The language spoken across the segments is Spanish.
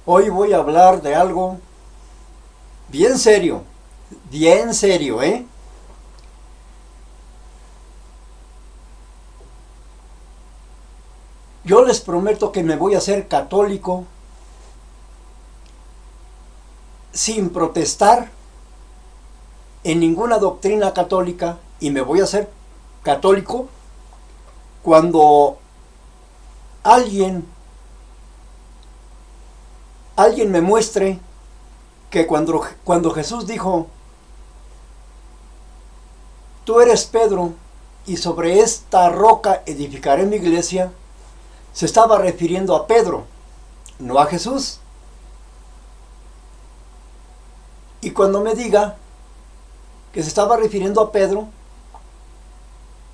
Hoy voy a hablar de algo bien serio, ¿eh? Yo les prometo que me voy a hacer católico sin protestar en ninguna doctrina católica, y me voy a hacer católico cuando alguien me muestre que cuando Jesús dijo: tú eres Pedro, y sobre esta roca edificaré mi iglesia, se estaba refiriendo a Pedro, no a Jesús. Y cuando me diga que se estaba refiriendo a Pedro,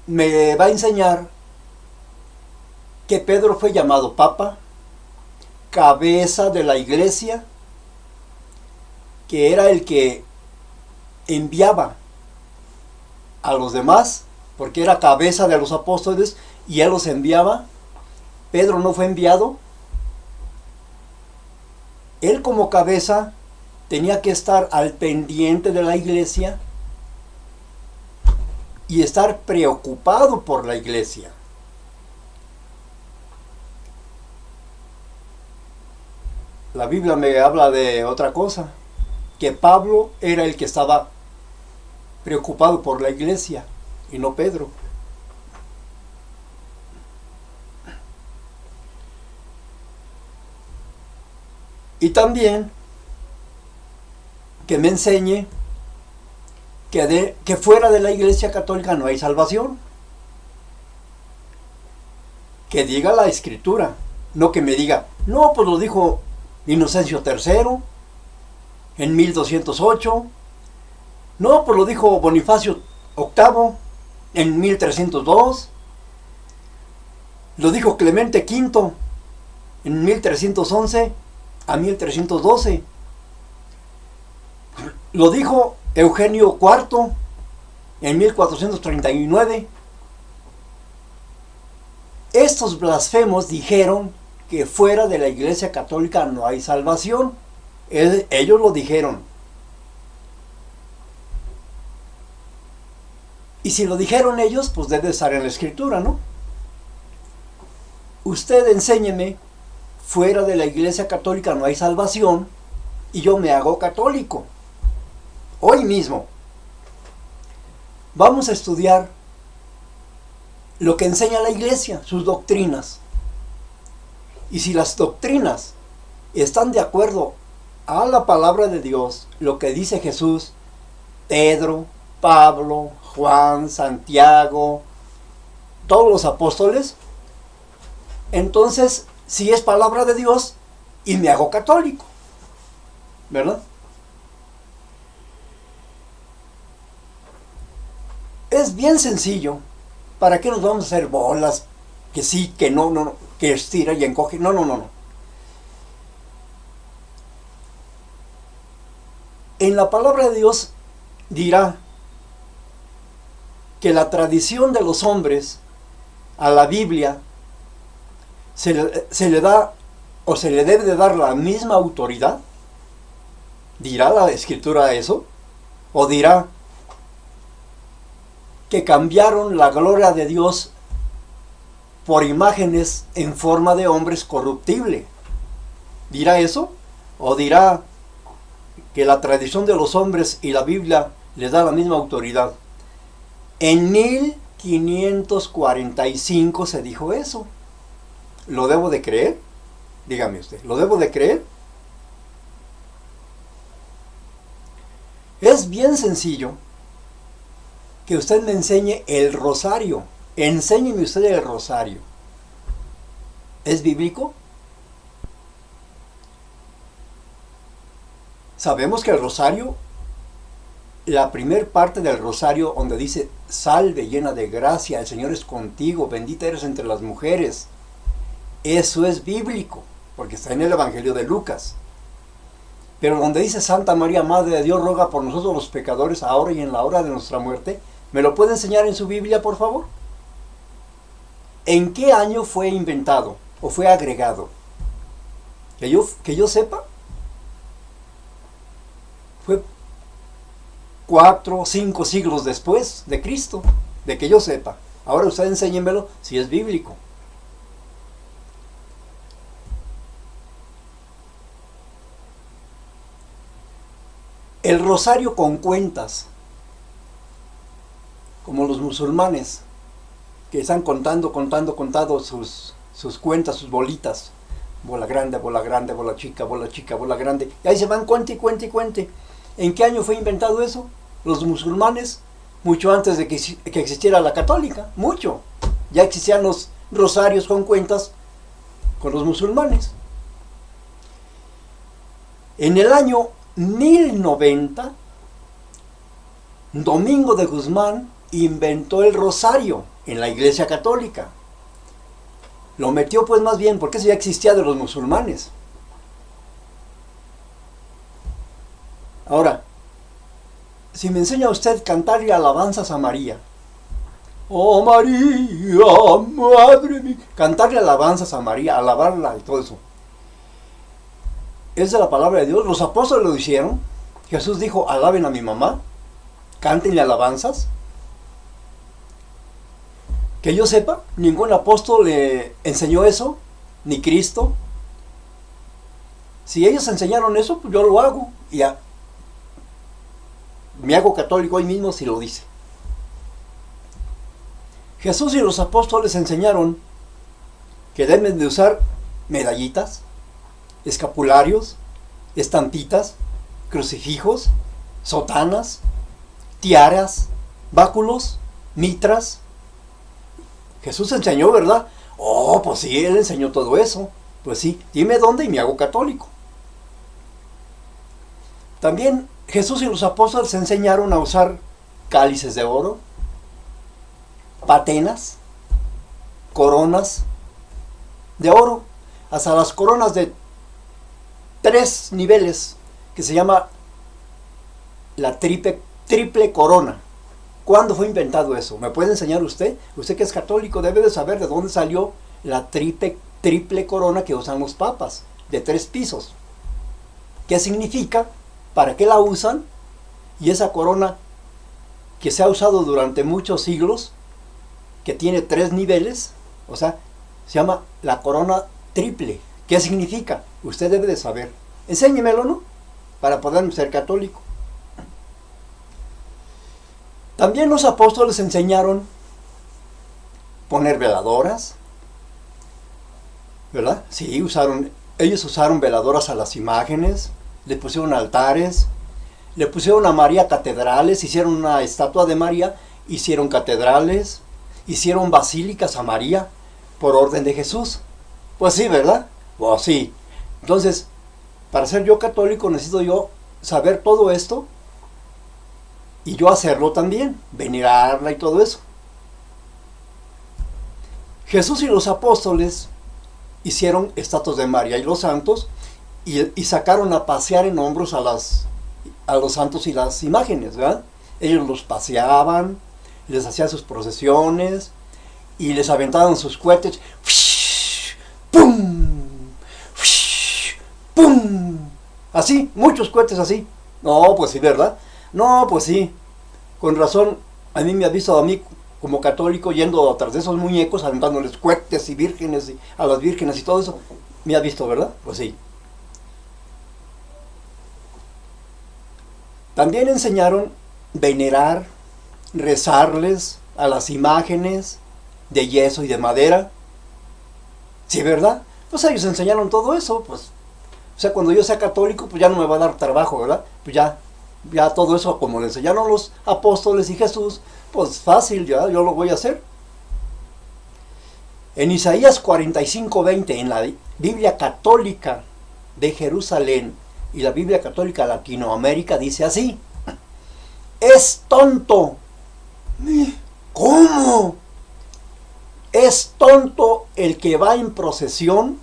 me va a enseñar que Pedro fue llamado Papa, cabeza de la iglesia, que era el que enviaba a los demás, porque era cabeza de los apóstoles y él los enviaba. Pedro no fue enviado. Él, como cabeza, tenía que estar al pendiente de la iglesia y estar preocupado por la iglesia. La Biblia me habla de otra cosa, que Pablo era el que estaba preocupado por la iglesia y no Pedro. Y también que me enseñe que fuera de la iglesia católica no hay salvación. Que diga la escritura, no que me diga: no, pues lo dijo Inocencio III en 1208, no, pues lo dijo Bonifacio VIII en 1302, lo dijo Clemente V en 1311 a 1312, lo dijo Eugenio IV en 1439. Estos blasfemos dijeron que fuera de la iglesia católica no hay salvación. Ellos lo dijeron. Y si lo dijeron ellos, pues debe estar en la escritura, ¿no? Usted enséñeme: fuera de la iglesia católica no hay salvación, y yo me hago católico. Hoy mismo. Vamos a estudiar lo que enseña la iglesia, sus doctrinas. Y si las doctrinas están de acuerdo a la palabra de Dios, lo que dice Jesús, Pedro, Pablo, Juan, Santiago, todos los apóstoles, entonces sí es palabra de Dios y me hago católico, ¿verdad? Es bien sencillo. ¿Para qué nos vamos a hacer bolas? Que sí, que no, que estira y encoge. No. En la palabra de Dios dirá que la tradición de los hombres a la Biblia se le da, o se le debe de dar, la misma autoridad. ¿Dirá la escritura eso? ¿O dirá que cambiaron la gloria de Dios por imágenes en forma de hombres corruptible? ¿Dirá eso? ¿O dirá que la tradición de los hombres y la Biblia les da la misma autoridad? En 1545 se dijo eso. ¿Lo debo de creer? Dígame usted, ¿lo debo de creer? Es bien sencillo que usted me enseñe el rosario. Enséñeme usted el rosario. ¿Es bíblico? Sabemos que el rosario, la primer parte del rosario donde dice: salve llena de gracia, el Señor es contigo, bendita eres entre las mujeres, eso es bíblico, porque está en el Evangelio de Lucas. Pero donde dice: Santa María, Madre de Dios, ruega por nosotros los pecadores, ahora y en la hora de nuestra muerte, ¿me lo puede enseñar en su Biblia, por favor? ¿En qué año fue inventado o fue agregado? Que yo sepa, fue 4 o 5 siglos después de Cristo, de que yo sepa. Ahora usted enséñemelo si es bíblico. El rosario con cuentas, como los musulmanes, que están contando sus cuentas, sus bolitas. Bola grande, bola chica, bola grande. Y ahí se van cuente y cuente y cuente. ¿En qué año fue inventado eso? Los musulmanes, mucho antes de que existiera la católica, mucho. Ya existían los rosarios con cuentas con los musulmanes. En el año 1090, Domingo de Guzmán inventó el rosario en la Iglesia Católica. Lo metió pues más bien porque eso ya existía de los musulmanes. Ahora, si me enseña usted cantarle alabanzas a María, oh María, madre mía, cantarle alabanzas a María, alabarla y todo eso, es de la palabra de Dios. Los apóstoles lo hicieron. Jesús dijo, alaben a mi mamá, cántenle alabanzas. Que yo sepa, ningún apóstol le enseñó eso, ni Cristo. Si ellos enseñaron eso, pues yo lo hago. Y ya, me hago católico hoy mismo si lo dice. Jesús y los apóstoles enseñaron que deben de usar medallitas, escapularios, estampitas, crucifijos, sotanas, tiaras, báculos, mitras. Jesús enseñó, ¿verdad? Oh, pues sí, Él enseñó todo eso. Pues sí, dime dónde y me hago católico. También Jesús y los apóstoles enseñaron a usar cálices de oro, patenas, coronas de oro, hasta las coronas de 3 niveles, que se llama la triple corona. ¿Cuándo fue inventado eso? ¿Me puede enseñar usted? Usted que es católico debe de saber de dónde salió la triple corona que usan los papas, de 3 pisos. ¿Qué significa? ¿Para qué la usan? Y esa corona que se ha usado durante muchos siglos, que tiene 3 niveles, o sea, se llama la corona triple. ¿Qué significa? Usted debe de saber. Enséñemelo, ¿no? Para poder ser católico. También los apóstoles enseñaron poner veladoras, ¿verdad? Sí, ellos usaron veladoras a las imágenes, le pusieron altares, le pusieron a María catedrales, hicieron una estatua de María, hicieron catedrales, hicieron basílicas a María por orden de Jesús. Pues sí, ¿verdad? Pues sí. Entonces, para ser yo católico necesito yo saber todo esto y yo hacerlo también, venerarla y todo eso. Jesús y los apóstoles hicieron estatuas de María y los santos y sacaron a pasear en hombros a los santos y las imágenes, ¿verdad? Ellos los paseaban, les hacían sus procesiones y les aventaban sus cohetes. ¡Pum! ¡Pum! Así, muchos cohetes así. No, pues sí, ¿verdad? No, pues sí. Con razón, a mí me ha visto a mí como católico yendo atrás de esos muñecos, aventándoles cohetes y vírgenes, y a las vírgenes y todo eso. Me ha visto, ¿verdad? Pues sí. También enseñaron venerar, rezarles a las imágenes de yeso y de madera. Sí, ¿verdad? Pues ellos enseñaron todo eso, pues. O sea, cuando yo sea católico, pues ya no me va a dar trabajo, ¿verdad? Pues ya todo eso, como le enseñaron los apóstoles y Jesús, pues fácil, ya yo lo voy a hacer. En Isaías 45:20, en la Biblia Católica de Jerusalén y la Biblia Católica de Latinoamérica, dice así: es tonto. ¿Cómo? Es tonto el que va en procesión.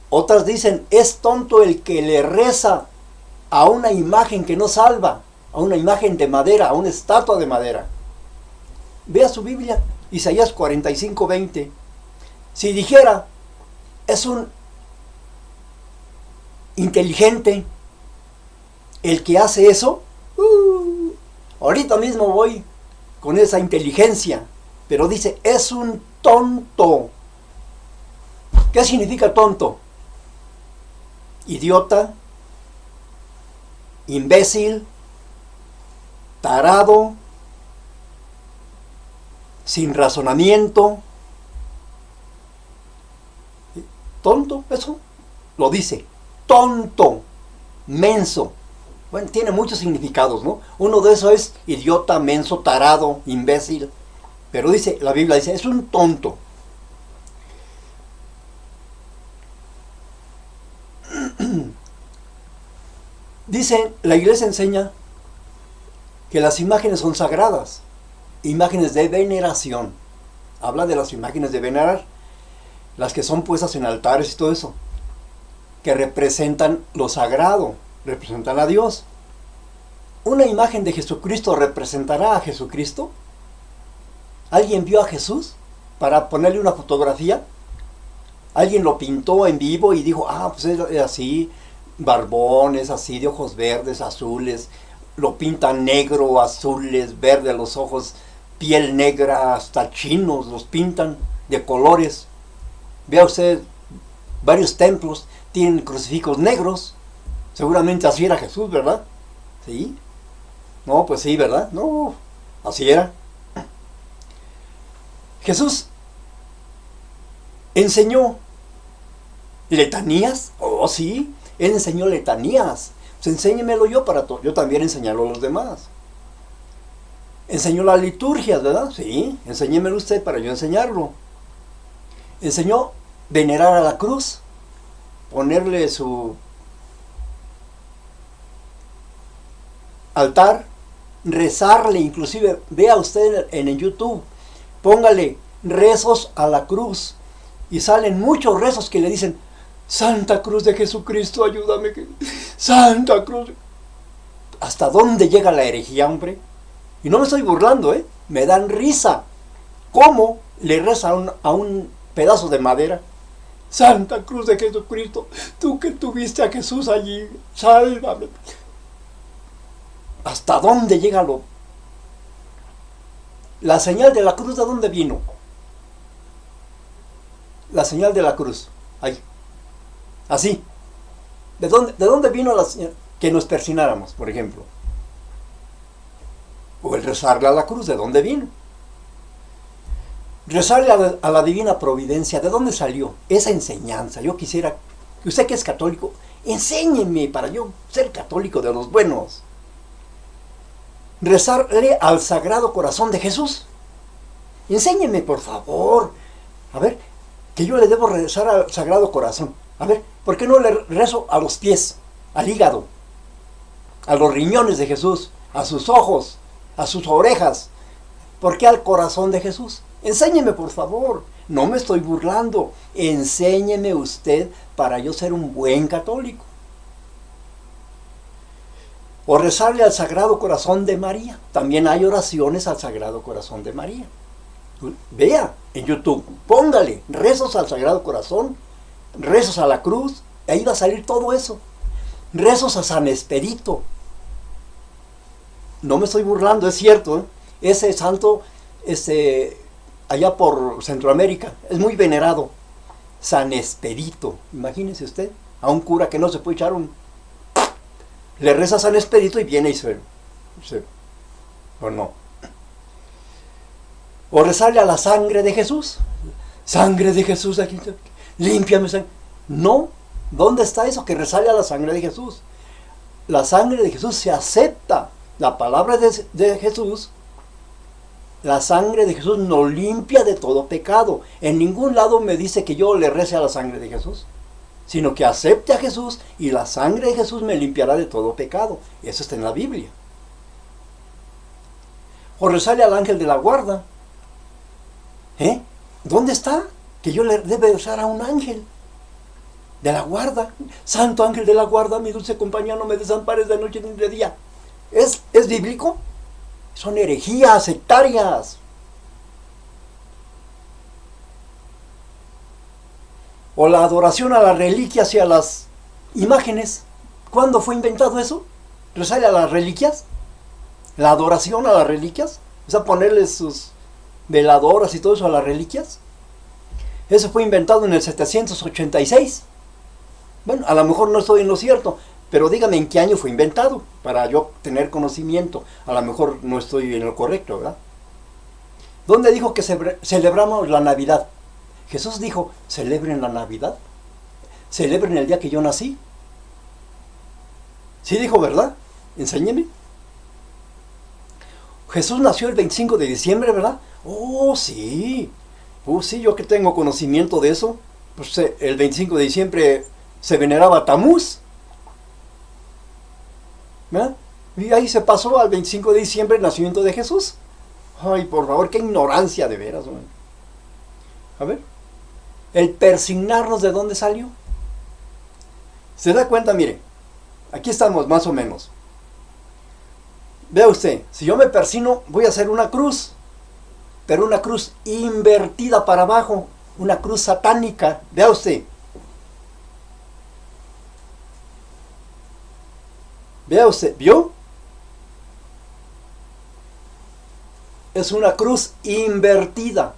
Otras dicen, es tonto el que le reza a una imagen que no salva, a una imagen de madera, a una estatua de madera. Vea su Biblia, Isaías 45:20. Si dijera, es un inteligente, el que hace eso, ahorita mismo voy con esa inteligencia, pero dice, es un tonto. ¿Qué significa tonto? Idiota, imbécil, tarado, sin razonamiento. Tonto, eso lo dice. Tonto, menso. Bueno, tiene muchos significados, ¿no? Uno de esos es idiota, menso, tarado, imbécil. Pero dice, la Biblia dice, es un tonto. Dice, la iglesia enseña que las imágenes son sagradas, imágenes de veneración. Habla de las imágenes de venerar, las que son puestas en altares y todo eso, que representan lo sagrado, representan a Dios. ¿Una imagen de Jesucristo representará a Jesucristo? ¿Alguien vio a Jesús para ponerle una fotografía? ¿Alguien lo pintó en vivo y dijo, pues es así, barbón, es así, de ojos verdes, azules, lo pintan negro, azules, verdes los ojos, piel negra, hasta chinos los pintan de colores? Vea usted, varios templos tienen crucifijos negros, seguramente así era Jesús, ¿verdad? ¿Sí? No, pues sí, ¿verdad? No, así era. Jesús enseñó letanías. Oh, sí, él enseñó letanías. Pues enséñemelo yo para yo también enseñarlo a los demás. Enseñó las liturgias, ¿verdad? Sí, enséñemelo usted para yo enseñarlo. Enseñó venerar a la cruz, ponerle su altar, rezarle, inclusive vea usted en el YouTube, póngale rezos a la cruz y salen muchos rezos que le dicen, Santa Cruz de Jesucristo, ayúdame, Santa Cruz. ¿Hasta dónde llega la herejía, hombre? Y no me estoy burlando, me dan risa. ¿Cómo le reza a un pedazo de madera? Santa Cruz de Jesucristo, tú que tuviste a Jesús allí, sálvame. ¿Hasta dónde llega la señal de la cruz? ¿De dónde vino? La señal de la cruz, ahí, así. ¿De dónde vino la señal? Que nos persináramos, por ejemplo. O el rezarle a la cruz, ¿de dónde vino? Rezarle a la divina providencia, ¿de dónde salió esa enseñanza? Yo quisiera que usted, que es católico, enséñeme para yo ser católico de los buenos. Rezarle al Sagrado Corazón de Jesús. Enséñeme, por favor. A ver, que yo le debo rezar al Sagrado Corazón. A ver, ¿por qué no le rezo a los pies, al hígado, a los riñones de Jesús, a sus ojos, a sus orejas? ¿Por qué al corazón de Jesús? Enséñeme, por favor. No me estoy burlando. Enséñeme usted para yo ser un buen católico. O rezarle al Sagrado Corazón de María. También hay oraciones al Sagrado Corazón de María. Vea en YouTube, póngale rezos al Sagrado Corazón, rezos a la cruz, ahí va a salir todo eso. Rezos a San Expedito. No me estoy burlando, es cierto, ese santo, allá por Centroamérica, es muy venerado. San Expedito, imagínese usted, a un cura que no se puede echar le reza a San Expedito y viene y se o no. O rezarle a la sangre de Jesús. Sangre de Jesús, aquí, límpiame sangre. No, ¿dónde está eso? Que rezarle a la sangre de Jesús. La sangre de Jesús se acepta. La palabra de Jesús, la sangre de Jesús nos limpia de todo pecado. En ningún lado me dice que yo le rece a la sangre de Jesús, sino que acepte a Jesús y la sangre de Jesús me limpiará de todo pecado. Eso está en la Biblia. O rezarle al ángel de la guarda. ¿Dónde está? Que yo le debe usar a un ángel de la guarda. Santo ángel de la guarda, mi dulce compañía, no me desampares de noche ni de día. ¿Es bíblico? Son herejías sectarias. O la adoración a las reliquias y a las imágenes. ¿Cuándo fue inventado eso? ¿Resale a las reliquias? ¿La adoración a las reliquias? O sea, ponerle sus veladoras y todo eso a las reliquias. Eso fue inventado en el 786. Bueno, a lo mejor no estoy en lo cierto, pero dígame en qué año fue inventado, para yo tener conocimiento. A lo mejor no estoy en lo correcto, ¿verdad? ¿Dónde dijo que celebramos la Navidad? Jesús dijo, celebren la Navidad. Celebren el día que yo nací. Sí dijo, ¿verdad? Enséñeme. Jesús nació el 25 de diciembre, ¿verdad? Oh, sí. Sí, yo que tengo conocimiento de eso. Pues el 25 de diciembre se veneraba a Tamuz, ¿verdad? Y ahí se pasó al 25 de diciembre el nacimiento de Jesús. Ay, por favor, qué ignorancia de veras, ¿no? A ver, el persignarnos, ¿de dónde salió? ¿Se da cuenta? Mire, aquí estamos más o menos. Vea usted, si yo me persigno, voy a hacer una cruz, pero una cruz invertida para abajo, una cruz satánica. Vea usted. Vea usted, ¿vio? Es una cruz invertida.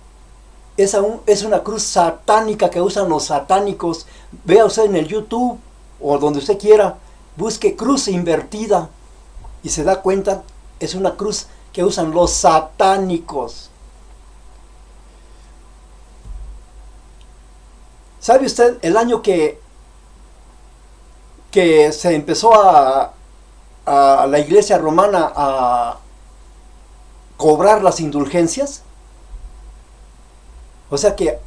Es una cruz satánica que usan los satánicos. Vea usted en el YouTube o donde usted quiera, busque cruz invertida y se da cuenta, es una cruz que usan los satánicos. ¿Sabe usted el año que se empezó a la iglesia romana a cobrar las indulgencias? O sea que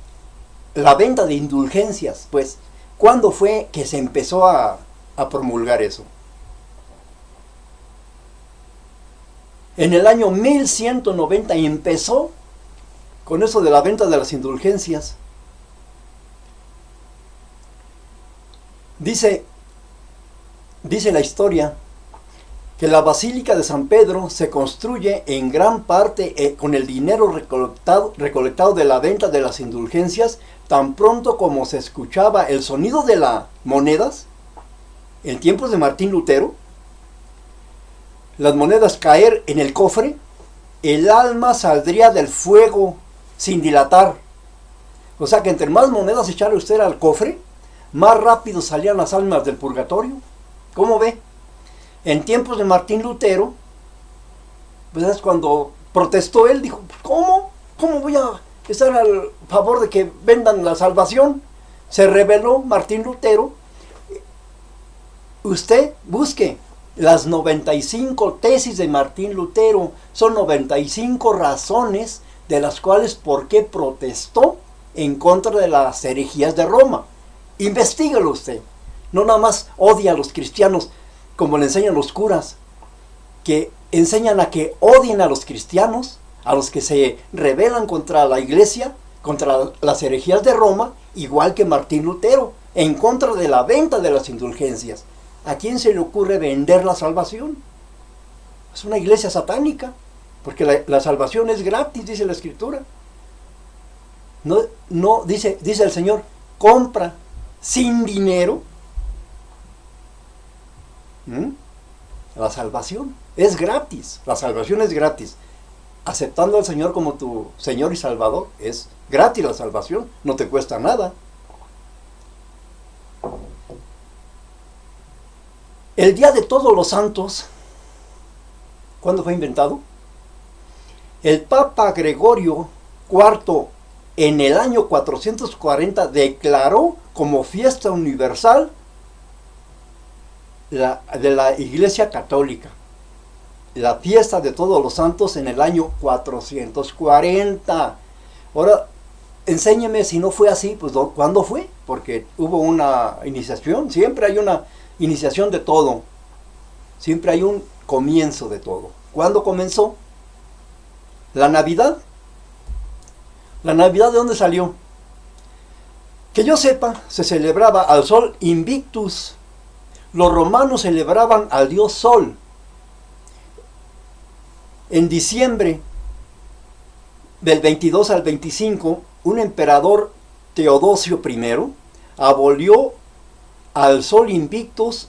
la venta de indulgencias, pues, ¿cuándo fue que se empezó a promulgar eso? En el año 1190 empezó con eso de la venta de las indulgencias. Dice la historia que la Basílica de San Pedro se construye en gran parte con el dinero recolectado de la venta de las indulgencias, tan pronto como se escuchaba el sonido de las monedas, en tiempos de Martín Lutero, las monedas caer en el cofre, el alma saldría del fuego sin dilatar. O sea que entre más monedas echara usted al cofre, más rápido salían las almas del purgatorio. ¿Cómo ve? En tiempos de Martín Lutero, pues es cuando protestó él, dijo, ¿cómo voy a estar al favor de que vendan la salvación? Se rebeló Martín Lutero. Usted busque las 95 tesis de Martín Lutero, son 95 razones de las cuales por qué protestó en contra de las herejías de Roma. Investíguelo usted. No nada más odia a los cristianos como le enseñan los curas, que enseñan a que odien a los cristianos, a los que se rebelan contra la iglesia, contra las herejías de Roma, igual que Martín Lutero, en contra de la venta de las indulgencias. ¿A quién se le ocurre vender la salvación? Es una iglesia satánica, porque la salvación es gratis, dice la Escritura. No dice el Señor, compra sin dinero. La salvación es gratis, la salvación es gratis. Aceptando al Señor como tu Señor y Salvador, es gratis la salvación, no te cuesta nada. El Día de Todos los Santos, ¿cuándo fue inventado? El Papa Gregorio IV, en el año 440, declaró como fiesta universal de la Iglesia Católica. La fiesta de Todos los Santos en el año 440. Ahora, enséñeme si no fue así, pues ¿cuándo fue? Porque hubo una iniciación, siempre hay una iniciación de todo, siempre hay un comienzo de todo. ¿Cuándo comenzó? La Navidad. ¿La Navidad de dónde salió? Que yo sepa, se celebraba al sol Invictus. Los romanos celebraban al dios Sol. En diciembre del 22 al 25, un emperador, Teodosio I, abolió al sol invictus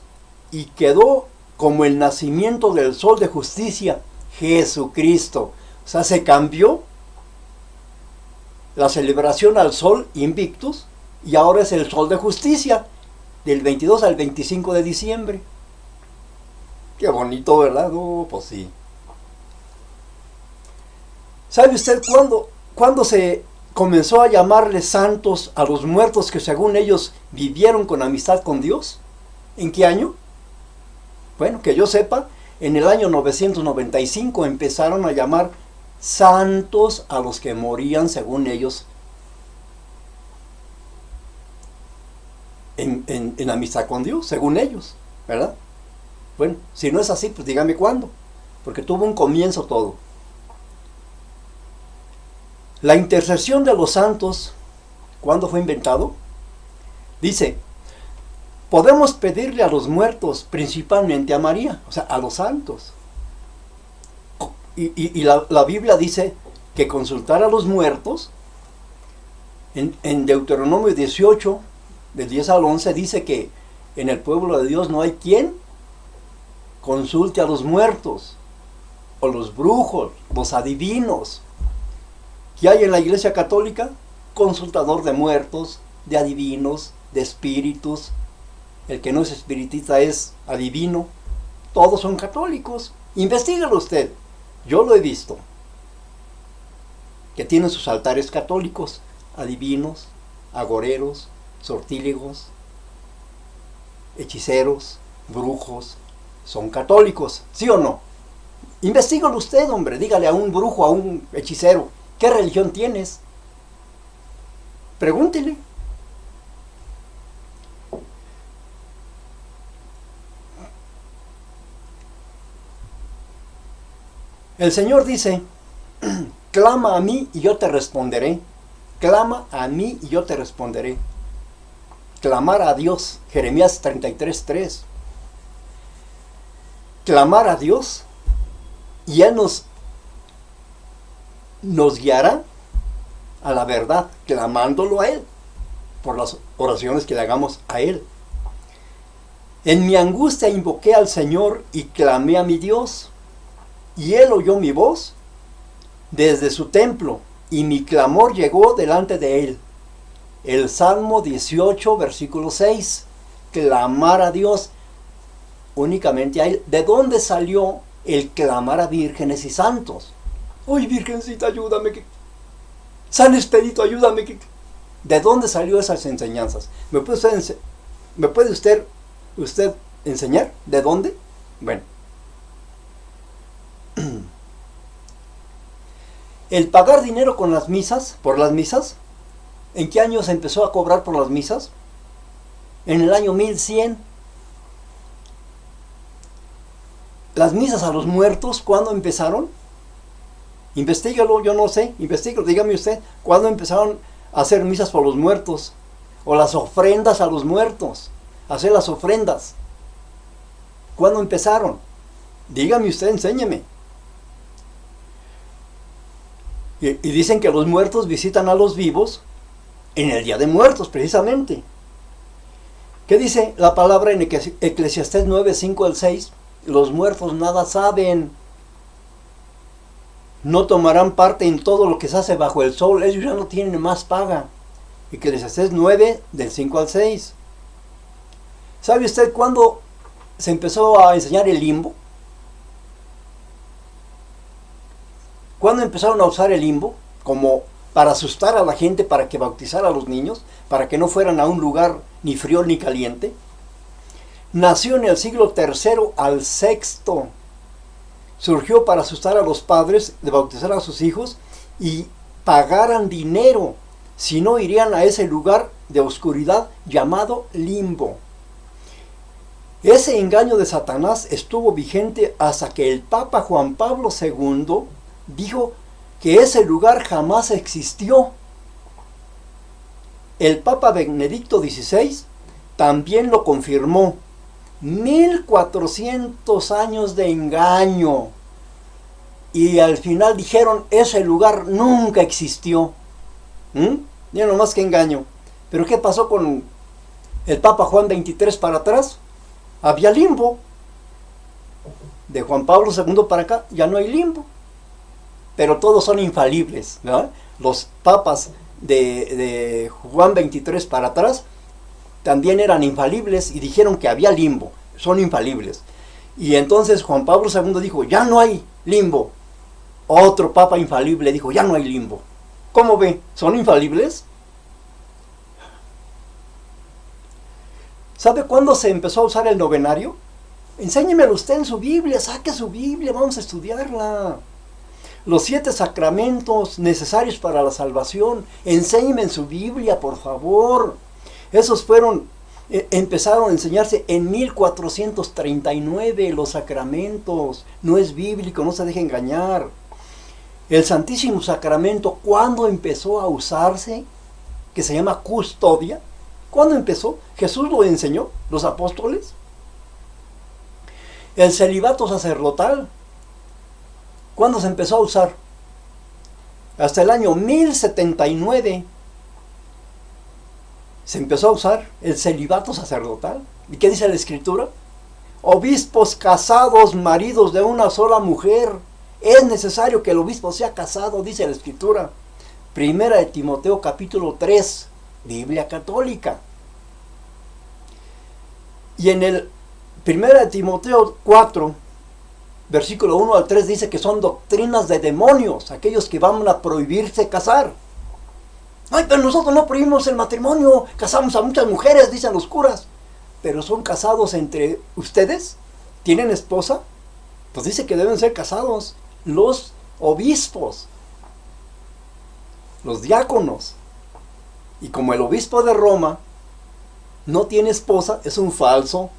y quedó como el nacimiento del sol de justicia, Jesucristo. O sea, se cambió la celebración al sol invictus y ahora es el sol de justicia, del 22 al 25 de diciembre. Qué bonito, ¿verdad? No, pues sí. ¿Sabe usted cuándo se comenzó a llamarles santos a los muertos que según ellos vivieron con amistad con Dios? ¿En qué año? Bueno, que yo sepa, en el año 995 empezaron a llamar santos a los que morían según ellos en amistad con Dios, según ellos, ¿verdad? Bueno, si no es así, pues dígame cuándo, porque tuvo un comienzo todo. La intercesión de los santos, ¿cuándo fue inventado? Dice, podemos pedirle a los muertos, principalmente a María, o sea, a los santos. Y la Biblia dice que consultar a los muertos, en Deuteronomio 18, del 10 al 11, dice que en el pueblo de Dios no hay quien consulte a los muertos, o los brujos, los adivinos. ¿Qué hay en la Iglesia Católica? Consultador de muertos, de adivinos, de espíritus. El que no es espiritista es adivino. Todos son católicos. Investíguelo usted. Yo lo he visto. Que tienen sus altares católicos, adivinos, agoreros, sortílegos, hechiceros, brujos. Son católicos, ¿sí o no? Investíguelo usted, hombre. Dígale a un brujo, a un hechicero, ¿qué religión tienes? Pregúntele. El Señor dice, clama a mí y yo te responderé. Clama a mí y yo te responderé. Clamar a Dios, Jeremías 33:3. Clamar a Dios y Él nos guiará a la verdad, clamándolo a Él, por las oraciones que le hagamos a Él. En mi angustia invoqué al Señor y clamé a mi Dios, y Él oyó mi voz desde su templo, y mi clamor llegó delante de Él. El Salmo 18, versículo 6, clamar a Dios únicamente a Él. ¿De dónde salió el clamar a vírgenes y santos? ¡Ay, virgencita, ayúdame! San Expedito, ayúdame! ¿De dónde salió esas enseñanzas? ¿Me puede usted enseñar? ¿De dónde? Bueno. El pagar dinero con las misas, por las misas, ¿en qué año se empezó a cobrar por las misas? En el año 1100. Las misas a los muertos, ¿cuándo empezaron? Investígalo, yo no sé, investígalo, dígame usted, ¿cuándo empezaron a hacer misas por los muertos? O las ofrendas a los muertos, hacer las ofrendas. ¿Cuándo empezaron? Dígame usted, enséñeme. Y dicen que los muertos visitan a los vivos en el Día de Muertos, precisamente. ¿Qué dice la palabra en Eclesiastés 9, 5 al 6? Los muertos nada saben. No tomarán parte en todo lo que se hace bajo el sol. Ellos ya no tienen más paga. Eclesiastés 9, del 5 al 6. ¿Sabe usted cuándo se empezó a enseñar el limbo? ¿Cuándo empezaron a usar el limbo? Como para asustar a la gente, para que bautizara a los niños, para que no fueran a un lugar ni frío ni caliente. Nació en el siglo III al VI. Surgió para asustar a los padres de bautizar a sus hijos y pagaran dinero, si no irían a ese lugar de oscuridad llamado limbo. Ese engaño de Satanás estuvo vigente hasta que el Papa Juan Pablo II dijo que ese lugar jamás existió. El Papa Benedicto XVI también lo confirmó. 1400 años de engaño. Y al final dijeron, ese lugar nunca existió. Ya nomás que engaño. Pero ¿qué pasó con El Papa Juan XXIII para atrás, había limbo. De Juan Pablo II para acá, ya no hay limbo. Pero todos son infalibles, ¿verdad? Los papas de Juan XXIII para atrás también eran infalibles y dijeron que había limbo, son infalibles. Y entonces Juan Pablo II dijo, ya no hay limbo. Otro papa infalible dijo, ya no hay limbo. ¿Cómo ve? ¿Son infalibles? ¿Sabe cuándo se empezó a usar el novenario? Enséñemelo usted en su Biblia, saque su Biblia, vamos a estudiarla. Los 7 sacramentos necesarios para la salvación, enséñeme en su Biblia, por favor. Esos empezaron a enseñarse en 1439, los sacramentos. No es bíblico, no se deje engañar. El Santísimo Sacramento, ¿cuándo empezó a usarse? Que se llama custodia. ¿Cuándo empezó? ¿Jesús lo enseñó? ¿Los apóstoles? El celibato sacerdotal, ¿cuándo se empezó a usar? Hasta el año 1079 se empezó a usar el celibato sacerdotal. ¿Y qué dice la Escritura? Obispos casados, maridos de una sola mujer. Es necesario que el obispo sea casado, dice la Escritura. Primera de Timoteo capítulo 3, Biblia católica. Y en el Primera de Timoteo 4, versículo 1 al 3 dice que son doctrinas de demonios, aquellos que van a prohibirse casar. Ay, pero nosotros no prohibimos el matrimonio, casamos a muchas mujeres, dicen los curas. Pero son casados entre ustedes, ¿tienen esposa? Pues dice que deben ser casados los obispos, los diáconos. Y como el obispo de Roma no tiene esposa, es un falso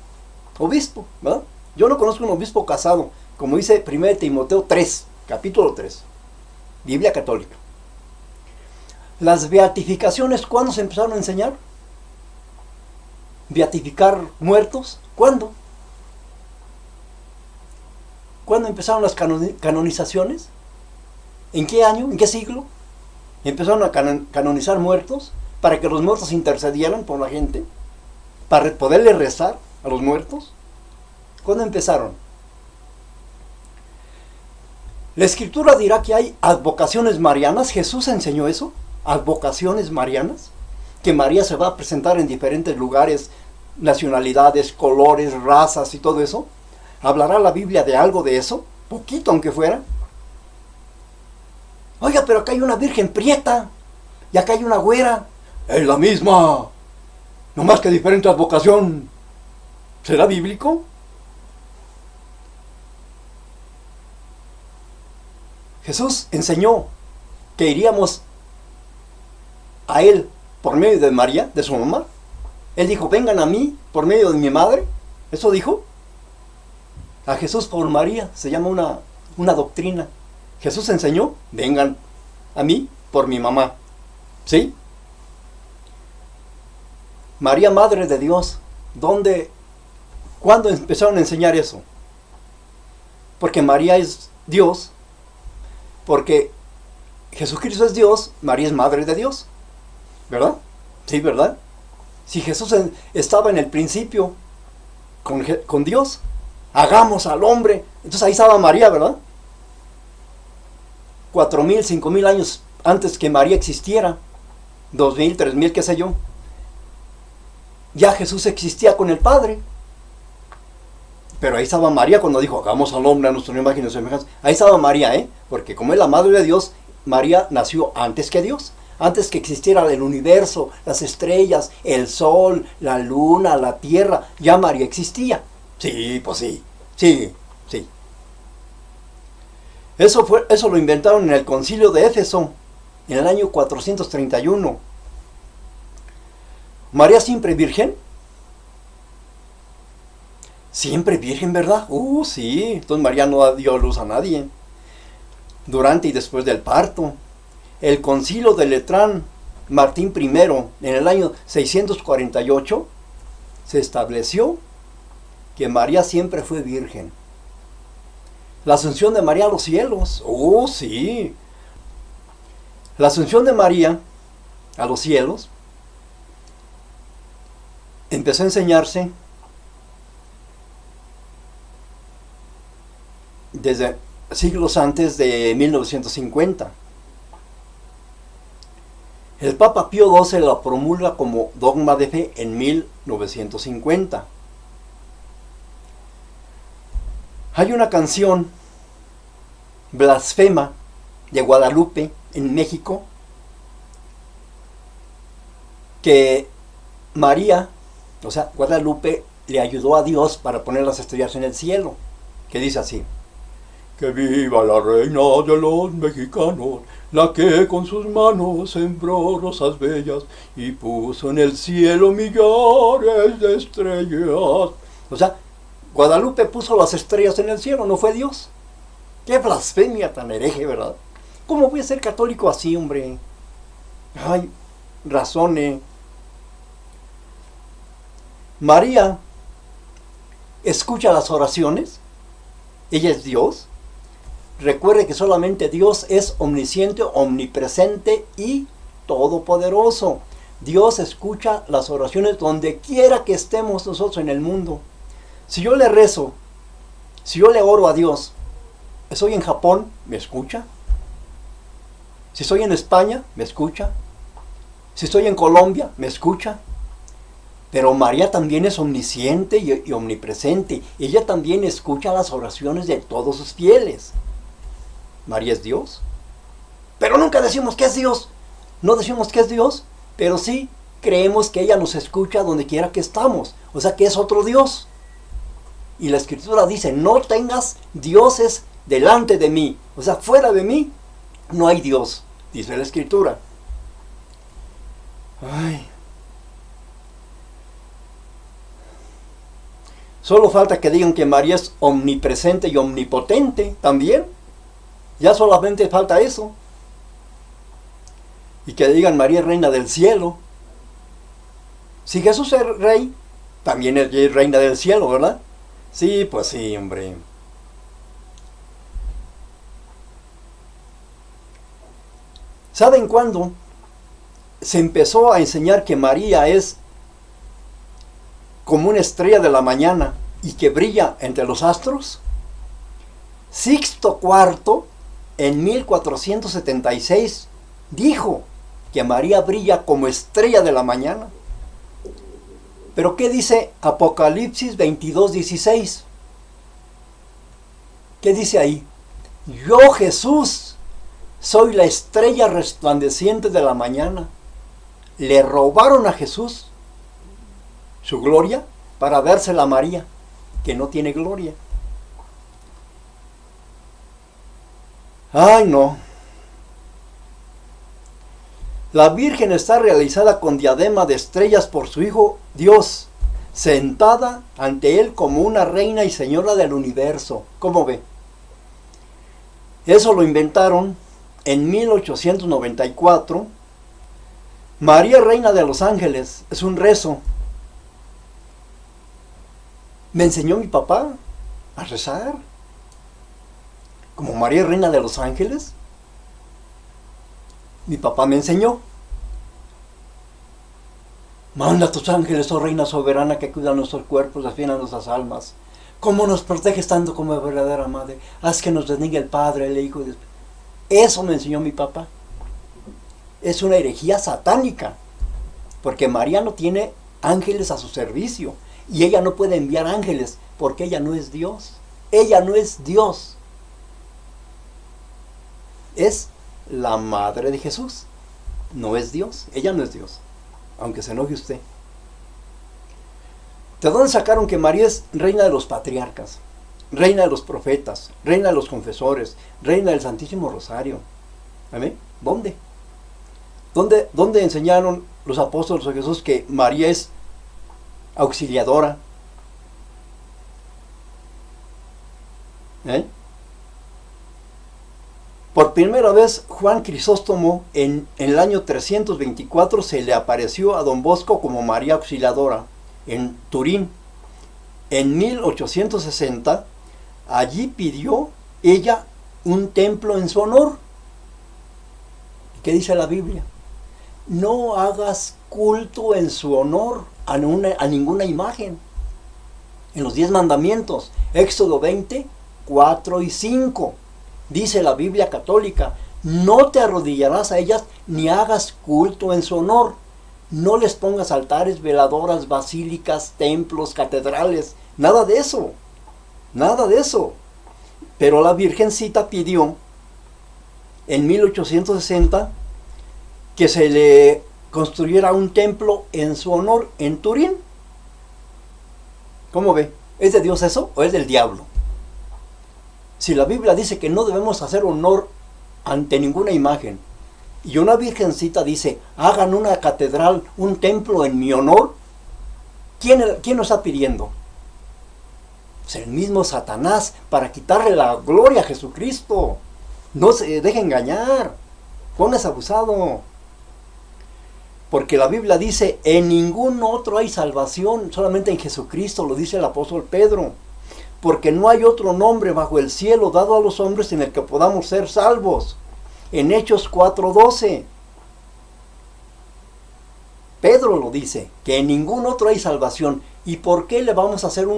obispo, ¿verdad? Yo no conozco un obispo casado, como dice 1 Timoteo 3, capítulo 3, Biblia católica. Las beatificaciones, ¿cuándo se empezaron a enseñar? ¿Beatificar muertos? ¿Cuándo? ¿Cuándo empezaron las canonizaciones? ¿En qué año? ¿En qué siglo? Empezaron a canonizar muertos para que los muertos intercedieran por la gente, para poderle rezar a los muertos. ¿Cuándo empezaron? La Escritura dirá que hay advocaciones marianas. Jesús enseñó eso, advocaciones marianas, que María se va a presentar en diferentes lugares, nacionalidades, colores, razas y todo eso. ¿Hablará la Biblia de algo de eso? Poquito aunque fuera. Oiga, pero acá hay una virgen prieta y acá hay una güera. Es la misma, no más que diferente advocación. ¿Será bíblico? Jesús enseñó que iríamos a Él por medio de María, de su mamá. Él dijo, vengan a mí por medio de mi madre. ¿Eso dijo? A Jesús por María se llama una doctrina. Jesús enseñó, vengan a mí por mi mamá. ¿Sí? María, Madre de Dios. ¿Cuándo empezaron a enseñar eso? Porque María es Dios. Porque Jesucristo es Dios, María es Madre de Dios. ¿Verdad? Sí, ¿verdad? Si Jesús estaba en el principio con Dios, hagamos al hombre. Entonces ahí estaba María, ¿verdad? 4,000, 5,000 años antes que María existiera. 2,000, 3,000, qué sé yo. Ya Jesús existía con el Padre. Pero ahí estaba María cuando dijo, hagamos al hombre a nuestra imagen y semejanza. Ahí estaba María, porque como es la Madre de Dios, María nació antes que Dios. Antes que existiera el universo, las estrellas, el sol, la luna, la tierra, ya María existía. Sí, pues sí. Eso lo inventaron en el Concilio de Éfeso, en el año 431. ¿María siempre virgen? Siempre virgen, ¿verdad? Sí. Entonces María no dio luz a nadie. Durante y después del parto. El Concilio de Letrán, Martín I, en el año 648, se estableció que María siempre fue virgen. La asunción de María a los cielos. Sí. La asunción de María a los cielos empezó a enseñarse desde siglos antes de 1950. El Papa Pío XII la promulga como dogma de fe en 1950. Hay una canción blasfema de Guadalupe en México que María, o sea, Guadalupe, le ayudó a Dios para poner las estrellas en el cielo, que dice así: que viva la reina de los mexicanos, la que con sus manos sembró rosas bellas y puso en el cielo millares de estrellas. O sea, Guadalupe puso las estrellas en el cielo, no fue Dios. Qué blasfemia tan hereje, ¿verdad? ¿Cómo voy a ser católico así, hombre? Ay, razone. María escucha las oraciones. Ella es Dios. Recuerde que solamente Dios es omnisciente, omnipresente y todopoderoso. Dios escucha las oraciones donde quiera que estemos nosotros en el mundo. Si yo le rezo, si yo le oro a Dios, estoy en Japón, ¿me escucha? Si estoy en España, ¿me escucha? Si estoy en Colombia, ¿me escucha? Pero María también es omnisciente y omnipresente. Ella también escucha las oraciones de todos sus fieles. María es Dios. Pero nunca decimos que es Dios. No decimos que es Dios, pero sí creemos que ella nos escucha donde quiera que estamos. O sea que es otro Dios. Y la Escritura dice: no tengas dioses delante de mí. O sea, fuera de mí no hay Dios, dice la Escritura. Ay. Solo falta que digan que María es omnipresente y omnipotente también. Ya solamente falta eso. Y que digan María es reina del cielo. Si Jesús es rey, también es reina del cielo, ¿verdad? Sí, pues sí, hombre. ¿Saben cuándo se empezó a enseñar que María es como una estrella de la mañana y que brilla entre los astros? Sixto IV, en 1476, dijo que María brilla como estrella de la mañana. ¿Pero qué dice Apocalipsis 22:16? ¿Qué dice ahí? Yo, Jesús, soy la estrella resplandeciente de la mañana. Le robaron a Jesús su gloria para dársela a María, que no tiene gloria. Ay, no. La Virgen está realizada con diadema de estrellas por su Hijo Dios, sentada ante Él como una reina y señora del universo. ¿Cómo ve? Eso lo inventaron en 1894. María, reina de los ángeles, es un rezo. Me enseñó mi papá a rezar como María, reina de los ángeles. Mi papá me enseñó: manda a tus ángeles, oh reina soberana, que cuidan nuestros cuerpos, defiendan nuestras almas. ¿Cómo nos proteges tanto como verdadera madre? Haz que nos bendiga el Padre, el Hijo. Eso me enseñó mi papá. Es una herejía satánica, porque María no tiene ángeles a su servicio, y ella no puede enviar ángeles, porque ella no es Dios. Ella no es Dios. Es la madre de Jesús. No es Dios. Ella no es Dios, aunque se enoje usted. ¿De dónde sacaron que María es reina de los patriarcas, reina de los profetas, reina de los confesores, reina del Santísimo Rosario? ¿Amén? ¿Dónde? ¿Dónde enseñaron los apóstoles de Jesús que María es auxiliadora? Por primera vez, Juan Crisóstomo, en el año 324, se le apareció a Don Bosco como María Auxiliadora, en Turín. En 1860, allí pidió ella un templo en su honor. ¿Qué dice la Biblia? No hagas culto en su honor, a ninguna imagen. En los 10 mandamientos, Éxodo 20, 4 y 5, dice la Biblia católica: no te arrodillarás a ellas ni hagas culto en su honor. No les pongas altares, veladoras, basílicas, templos, catedrales, nada de eso, nada de eso. Pero la Virgencita pidió en 1860 que se le construyera un templo en su honor en Turín. ¿Cómo ve? ¿Es de Dios eso o es del diablo? Si la Biblia dice que no debemos hacer honor ante ninguna imagen, y una virgencita dice: hagan una catedral, un templo en mi honor, ¿quién lo está pidiendo? Es el mismo Satanás, para quitarle la gloria a Jesucristo. No se deje engañar, póngase abusado. Porque la Biblia dice: en ningún otro hay salvación, solamente en Jesucristo, lo dice el apóstol Pedro. Porque no hay otro nombre bajo el cielo dado a los hombres en el que podamos ser salvos. En Hechos 4:12. Pedro lo dice, que en ningún otro hay salvación. ¿Y por qué le vamos a hacer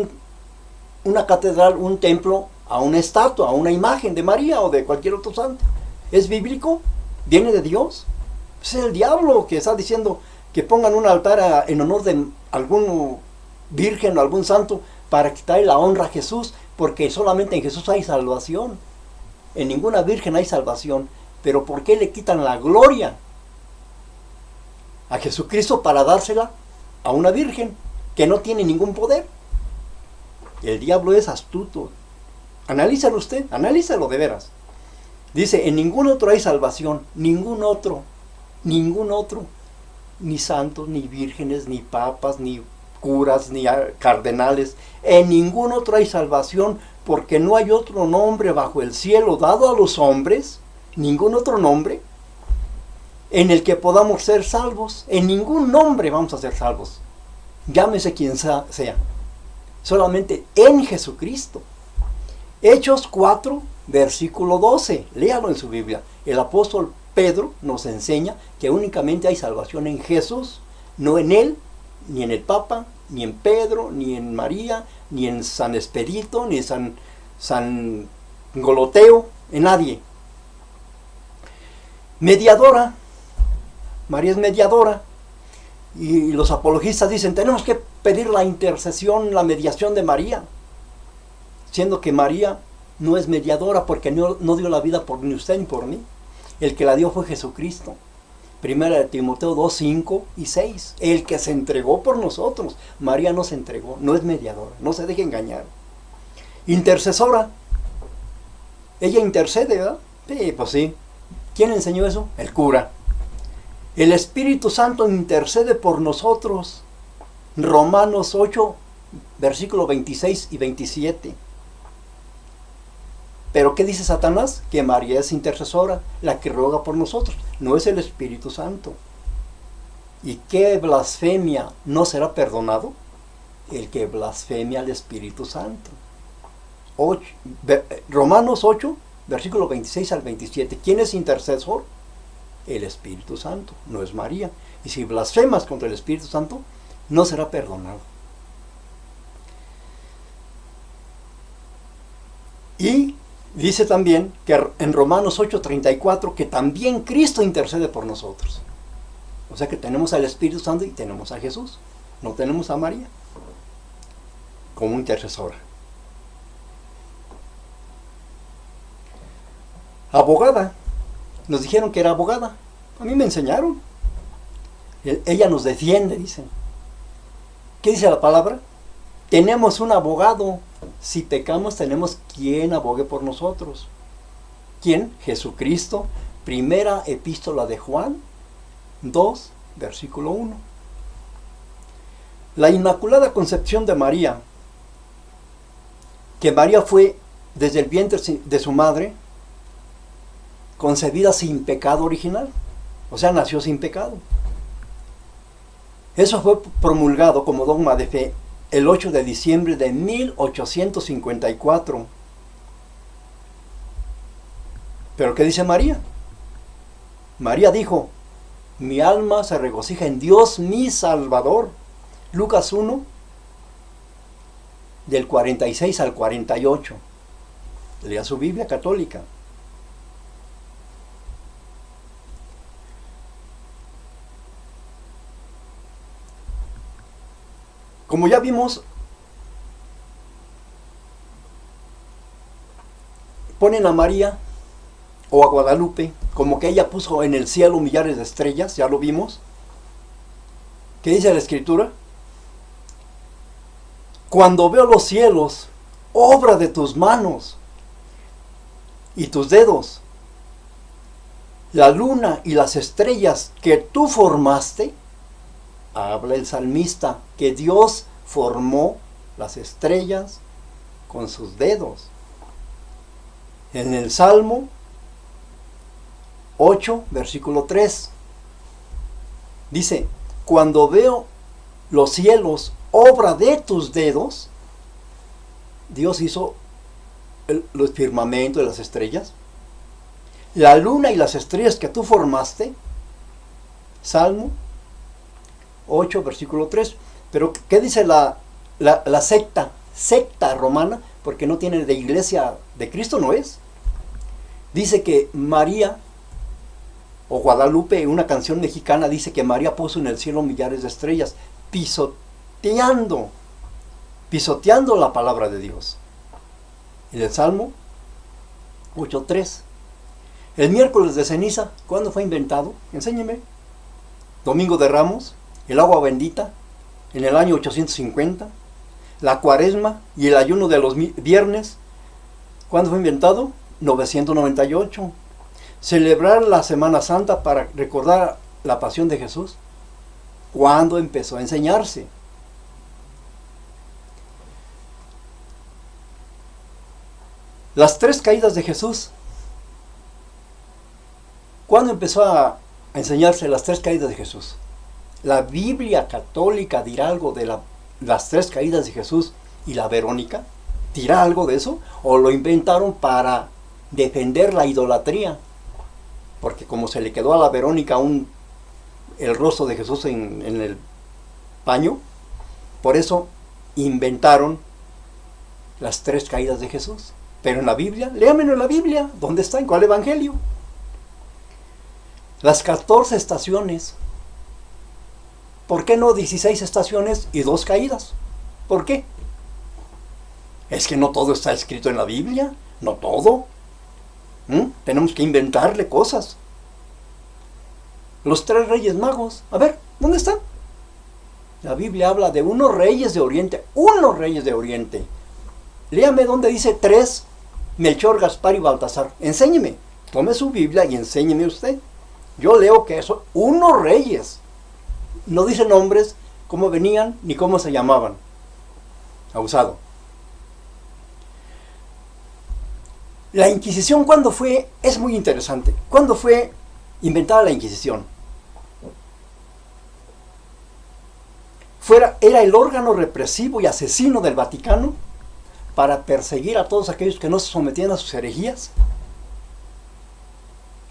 una catedral, un templo, a una estatua, a una imagen de María o de cualquier otro santo? ¿Es bíblico? ¿Viene de Dios? Es el diablo que está diciendo que pongan un altar en honor de algún virgen o algún santo para quitarle la honra a Jesús, porque solamente en Jesús hay salvación. En ninguna virgen hay salvación. Pero ¿por qué le quitan la gloria a Jesucristo para dársela a una virgen que no tiene ningún poder? El diablo es astuto. Analízalo usted, analízalo de veras. Dice: en ningún otro hay salvación, ningún otro, ni santos, ni vírgenes, ni papas, ni curas, ni cardenales. En ningún otro hay salvación, porque no hay otro nombre bajo el cielo dado a los hombres, ningún otro nombre, en el que podamos ser salvos. En ningún nombre vamos a ser salvos, llámese quien sea, solamente en Jesucristo. Hechos 4, versículo 12, léalo en su Biblia. El apóstol Pedro nos enseña que únicamente hay salvación en Jesús, no en él, ni en el Papa, ni en Pedro, ni en María, ni en San Expedito, ni en San Goloteo, en nadie. Mediadora, María es mediadora, y los apologistas dicen: tenemos que pedir la intercesión, la mediación de María, siendo que María no es mediadora, porque no dio la vida por ni usted ni por mí. El que la dio fue Jesucristo. Primera de Timoteo 2, 5 y 6. El que se entregó por nosotros. María no se entregó, no es mediadora, no se deje engañar. Intercesora, ella intercede, ¿verdad? Sí, pues sí. ¿Quién enseñó eso? El cura. El Espíritu Santo intercede por nosotros. Romanos 8, versículo 26 y 27. Pero ¿qué dice Satanás? Que María es intercesora, la que ruega por nosotros. No es el Espíritu Santo. ¿Y qué blasfemia no será perdonado? El que blasfemia al Espíritu Santo. Romanos 8, versículo 26 al 27. ¿Quién es intercesor? El Espíritu Santo, no es María. Y si blasfemas contra el Espíritu Santo, no será perdonado. Y dice también que en Romanos 8:34 que también Cristo intercede por nosotros. O sea que tenemos al Espíritu Santo y tenemos a Jesús. No tenemos a María como intercesora. Abogada. Nos dijeron que era abogada. A mí me enseñaron. Ella nos defiende, dicen. ¿Qué dice la palabra? Tenemos un abogado. Si pecamos, tenemos quien abogue por nosotros. ¿Quién? Jesucristo. Primera epístola de Juan 2, versículo 1. La Inmaculada Concepción de María, que María fue desde el vientre de su madre concebida sin pecado original, o sea, nació sin pecado. Eso fue promulgado como dogma de fe el 8 de diciembre de 1854. ¿Pero qué dice María? María dijo: mi alma se regocija en Dios mi Salvador. Lucas 1, del 46 al 48. Lea su Biblia católica. Como ya vimos, ponen a María o a Guadalupe como que ella puso en el cielo millares de estrellas, ya lo vimos. ¿Qué dice la Escritura? Cuando veo los cielos, obra de tus manos y tus dedos, la luna y las estrellas que tú formaste, habla el salmista que Dios formó las estrellas con sus dedos. En el Salmo 8, versículo 3, dice, cuando veo los cielos, obra de tus dedos, Dios hizo los firmamentos de las estrellas, la luna y las estrellas que tú formaste, Salmo 8, versículo 3. Pero ¿qué dice la secta romana? Porque no tiene de iglesia de Cristo, no es. Dice que María, o Guadalupe, en una canción mexicana, dice que María puso en el cielo millares de estrellas, pisoteando la palabra de Dios. En el Salmo 8.3. El miércoles de ceniza, ¿cuándo fue inventado? Enséñeme. Domingo de Ramos, el agua bendita, en el año 850. La cuaresma y el ayuno de los viernes, ¿cuándo fue inventado? 998. Celebrar la Semana Santa para recordar la pasión de Jesús, ¿cuándo empezó a enseñarse? Las 3 caídas de Jesús, ¿cuándo empezó a enseñarse las 3 caídas de Jesús? ¿La Biblia católica dirá algo de las 3 caídas de Jesús y la Verónica? ¿Dirá algo de eso? ¿O lo inventaron para defender la idolatría? Porque como se le quedó a la Verónica el rostro de Jesús en el paño, por eso inventaron las 3 caídas de Jesús. Pero en la Biblia, léamelo en la Biblia, ¿dónde está? ¿En cuál evangelio? Las 14 estaciones. ¿Por qué no 16 estaciones y 2 caídas? ¿Por qué? Es que no todo está escrito en la Biblia, no todo. Tenemos que inventarle cosas. Los 3 reyes magos, a ver, ¿dónde están? La Biblia habla de unos reyes de Oriente, Léame dónde dice 3, Melchor, Gaspar y Baltasar. Enséñeme, tome su Biblia y enséñeme usted. Yo leo que son unos reyes. No dice nombres, cómo venían, ni cómo se llamaban. Abusado. La Inquisición, ¿cuándo fue? Es muy interesante. ¿Cuándo fue inventada la Inquisición? Era el órgano represivo y asesino del Vaticano para perseguir a todos aquellos que no se sometían a sus herejías.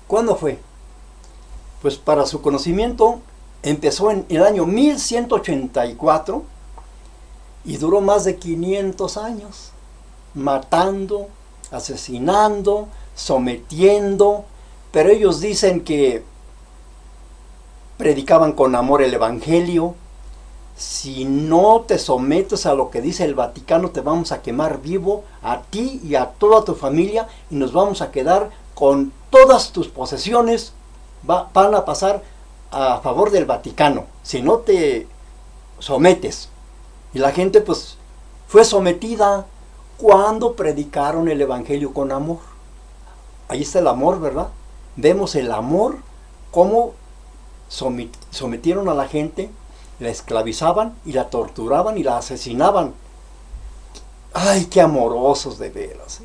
¿Cuándo fue? Pues para su conocimiento, empezó en el año 1184 y duró más de 500 años, matando, asesinando, sometiendo, pero ellos dicen que predicaban con amor el Evangelio. Si no te sometes a lo que dice el Vaticano, te vamos a quemar vivo, a ti y a toda tu familia, y nos vamos a quedar con todas tus posesiones, van a pasar a favor del Vaticano, si no te sometes. Y la gente pues fue sometida cuando predicaron el Evangelio con amor. Ahí está el amor, ¿verdad? Vemos el amor, cómo sometieron a la gente, la esclavizaban y la torturaban y la asesinaban. ¡Ay, qué amorosos de veras!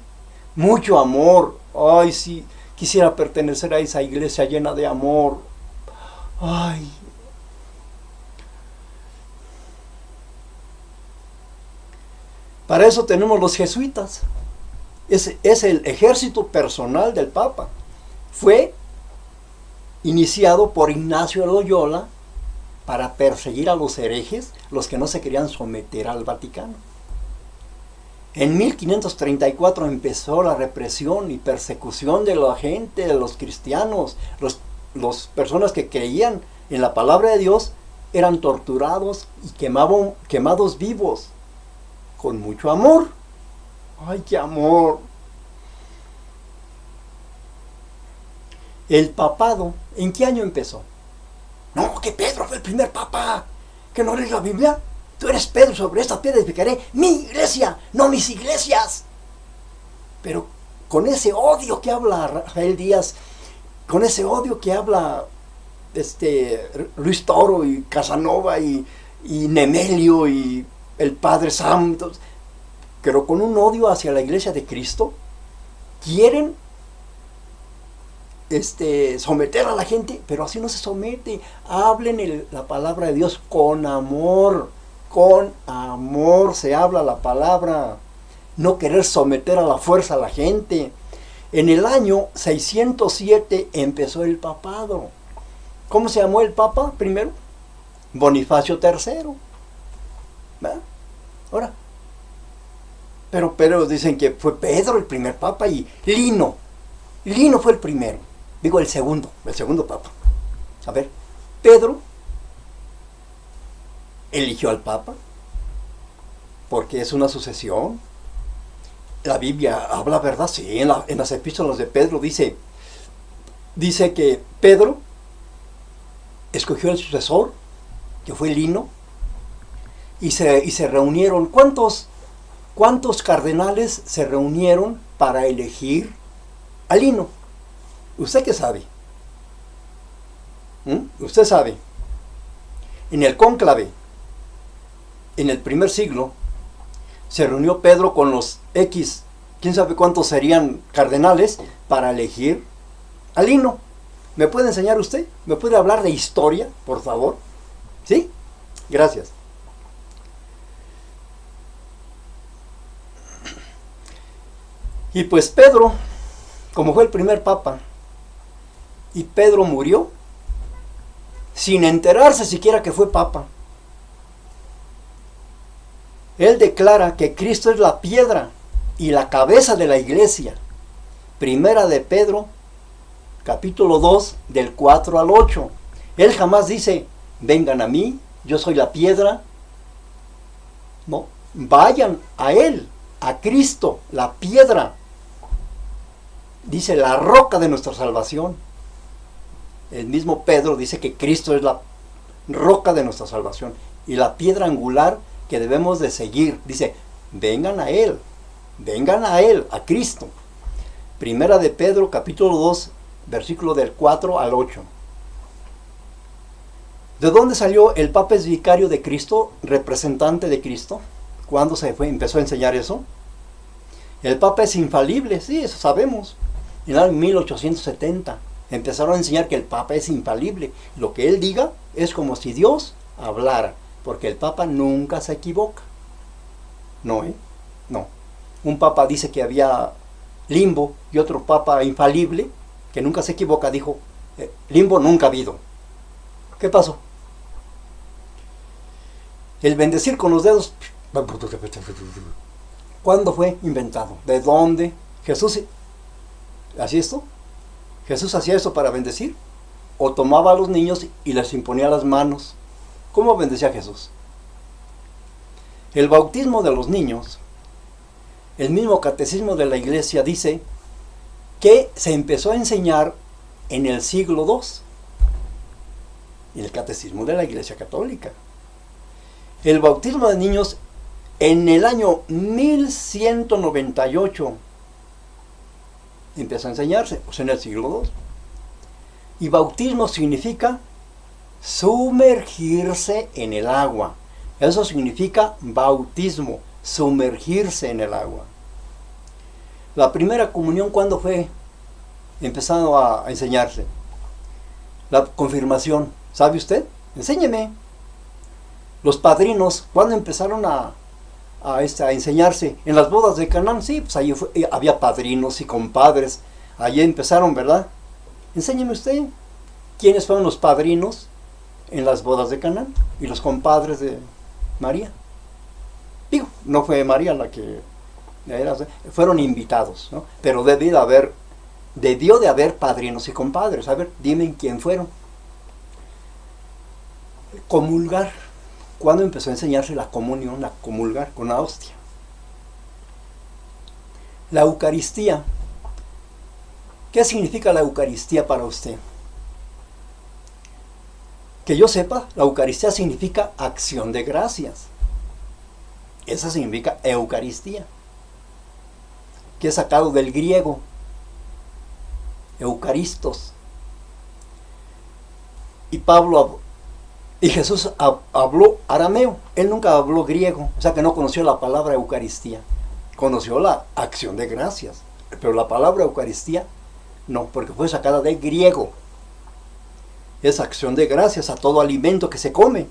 Mucho amor. ¡Ay, sí! Quisiera pertenecer a esa iglesia llena de amor. ¡Ay! Para eso tenemos los jesuitas. Es el ejército personal del Papa. Fue iniciado por Ignacio de Loyola para perseguir a los herejes, los que no se querían someter al Vaticano. En 1534 empezó la represión y persecución de la gente, de los cristianos. Las personas que creían en la palabra de Dios eran torturados y quemados vivos, con mucho amor. ¡Ay, qué amor! El papado, ¿en qué año empezó? No, que Pedro fue el primer papa. ¿Que no lees la Biblia? Tú eres Pedro, sobre esta piedra edificaré mi iglesia, no mis iglesias. Pero con ese odio que habla Rafael Díaz, con ese odio que habla Luis Toro y Casanova y Nemelio y el Padre Santo, pero con un odio hacia la iglesia de Cristo, quieren someter a la gente, pero así no se somete. Hablen la palabra de Dios con amor se habla la palabra, no querer someter a la fuerza a la gente. En el año 607 empezó el papado. ¿Cómo se llamó el papa primero? Bonifacio III. ¿verdad? Ahora, pero dicen que fue Pedro el primer papa y Lino fue el primero. Digo el segundo papa. A ver, Pedro eligió al papa porque es una sucesión. La Biblia habla, ¿verdad? Sí, en las epístolas de Pedro dice que Pedro escogió el sucesor, que fue Lino, y se reunieron. ¿Cuántos cardenales se reunieron para elegir a Lino? ¿Usted qué sabe? Usted sabe. En el cónclave, en el primer siglo, se reunió Pedro con los quién sabe cuántos serían cardenales, para elegir a Lino. ¿Me puede enseñar usted? ¿Me puede hablar de historia, por favor? ¿Sí? Gracias. Y pues Pedro, como fue el primer papa, y Pedro murió sin enterarse siquiera que fue papa. Él declara que Cristo es la piedra y la cabeza de la iglesia. Primera de Pedro, capítulo 2, del 4 al 8. Él jamás dice, vengan a mí, yo soy la piedra. No, vayan a Él, a Cristo, la piedra. Dice, la roca de nuestra salvación. El mismo Pedro dice que Cristo es la roca de nuestra salvación y la piedra angular que debemos de seguir. Dice, vengan a Él, a Cristo. Primera de Pedro, capítulo 2, versículo del 4 al 8. ¿De dónde salió el Papa es vicario de Cristo, representante de Cristo? ¿Cuándo empezó a enseñar eso? El Papa es infalible, sí, eso sabemos. En el 1870 empezaron a enseñar que el Papa es infalible. Lo que él diga es como si Dios hablara, porque el Papa nunca se equivoca. No, no. Un Papa dice que había limbo y otro Papa infalible, que nunca se equivoca, dijo, limbo nunca ha habido. ¿Qué pasó? El bendecir con los dedos, ¿cuándo fue inventado? ¿De dónde? Jesús hacía esto. Jesús hacía eso para bendecir, o tomaba a los niños y les imponía las manos. ¿Cómo bendecía Jesús? El bautismo de los niños, el mismo catecismo de la iglesia dice que se empezó a enseñar en el siglo II, en el catecismo de la iglesia católica. El bautismo de niños en el año 1198 empezó a enseñarse, pues en el siglo II. Y bautismo significa sumergirse en el agua. Eso significa bautismo, sumergirse en el agua. La primera comunión, ¿cuándo fue empezado a enseñarse? La confirmación, ¿sabe usted? Enséñeme. Los padrinos, ¿cuándo empezaron a enseñarse? En las bodas de Canaán, sí, pues ahí había padrinos y compadres. Allí empezaron, ¿verdad? Enséñeme usted. ¿Quiénes fueron los padrinos en las bodas de Canaán y los compadres de María. Digo, no fue María la que era, fueron invitados, ¿no? Pero debió de haber padrinos y compadres. A ver, dime quién fueron. Comulgar. ¿Cuándo empezó a enseñarse la comunión, la comulgar con la hostia? La Eucaristía. ¿Qué significa la Eucaristía para usted? Que yo sepa, la Eucaristía significa acción de gracias. Esa significa Eucaristía, que es sacado del griego, Eucaristos. Y Jesús habló arameo, él nunca habló griego, o sea que no conoció la palabra Eucaristía, conoció la acción de gracias, pero la palabra Eucaristía no, porque fue sacada del griego. Es acción de gracias a todo alimento que se come.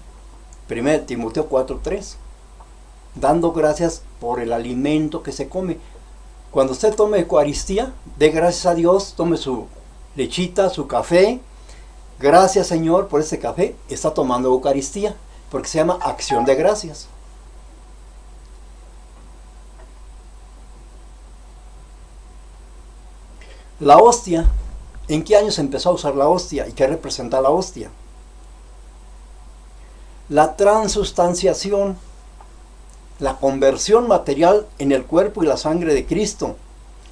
1 Timoteo 4:3. Dando gracias por el alimento que se come. Cuando usted tome Eucaristía, dé gracias a Dios, tome su lechita, su café. Gracias, Señor, por ese café. Está tomando Eucaristía, porque se llama acción de gracias. La hostia. ¿En qué año se empezó a usar la hostia? ¿Y qué representa la hostia? La transustanciación, la conversión material en el cuerpo y la sangre de Cristo.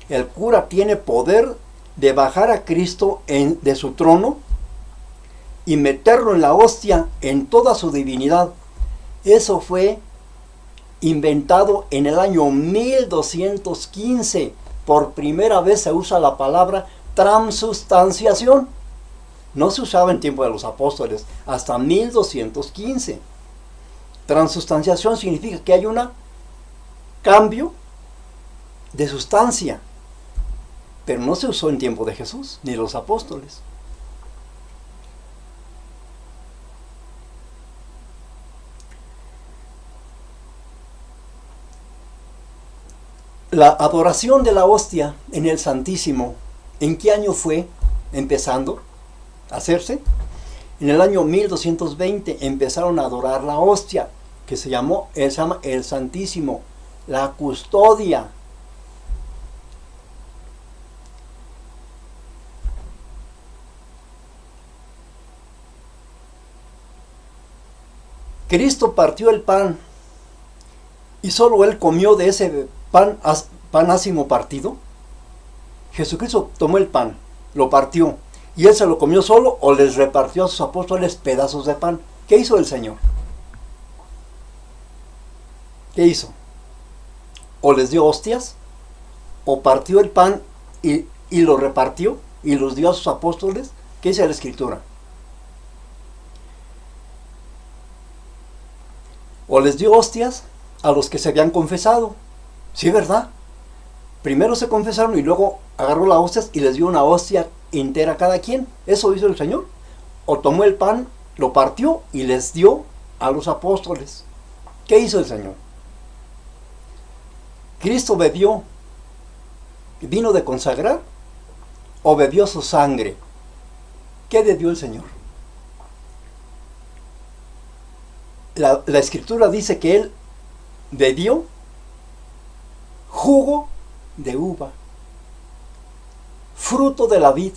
El cura tiene poder de bajar a Cristo de su trono y meterlo en la hostia en toda su divinidad. Eso fue inventado en el año 1215. Por primera vez se usa la palabra transustanciación. No se usaba en tiempo de los apóstoles, hasta 1215. Transustanciación significa que hay un cambio de sustancia, pero no se usó en tiempo de Jesús ni de los apóstoles. La adoración de la hostia en el Santísimo, ¿en qué año fue empezando a hacerse? En el año 1220 empezaron a adorar la hostia, que se llama el Santísimo, la custodia. Cristo partió el pan y solo Él comió de ese pan ácimo partido. Jesucristo tomó el pan, lo partió, y Él se lo comió solo o les repartió a sus apóstoles pedazos de pan. ¿Qué hizo el Señor? ¿Qué hizo? O les dio hostias, o partió el pan y lo repartió y los dio a sus apóstoles. ¿Qué dice la Escritura? O les dio hostias a los que se habían confesado. Sí, ¿verdad? Primero se confesaron y luego agarró las hostias y les dio una hostia entera a cada quien. Eso hizo el Señor. O tomó el pan, lo partió y les dio a los apóstoles. ¿Qué hizo el Señor? Cristo bebió vino de consagrar o bebió su sangre. ¿Qué bebió el Señor? La Escritura dice que Él bebió jugo de uva, fruto de la vid.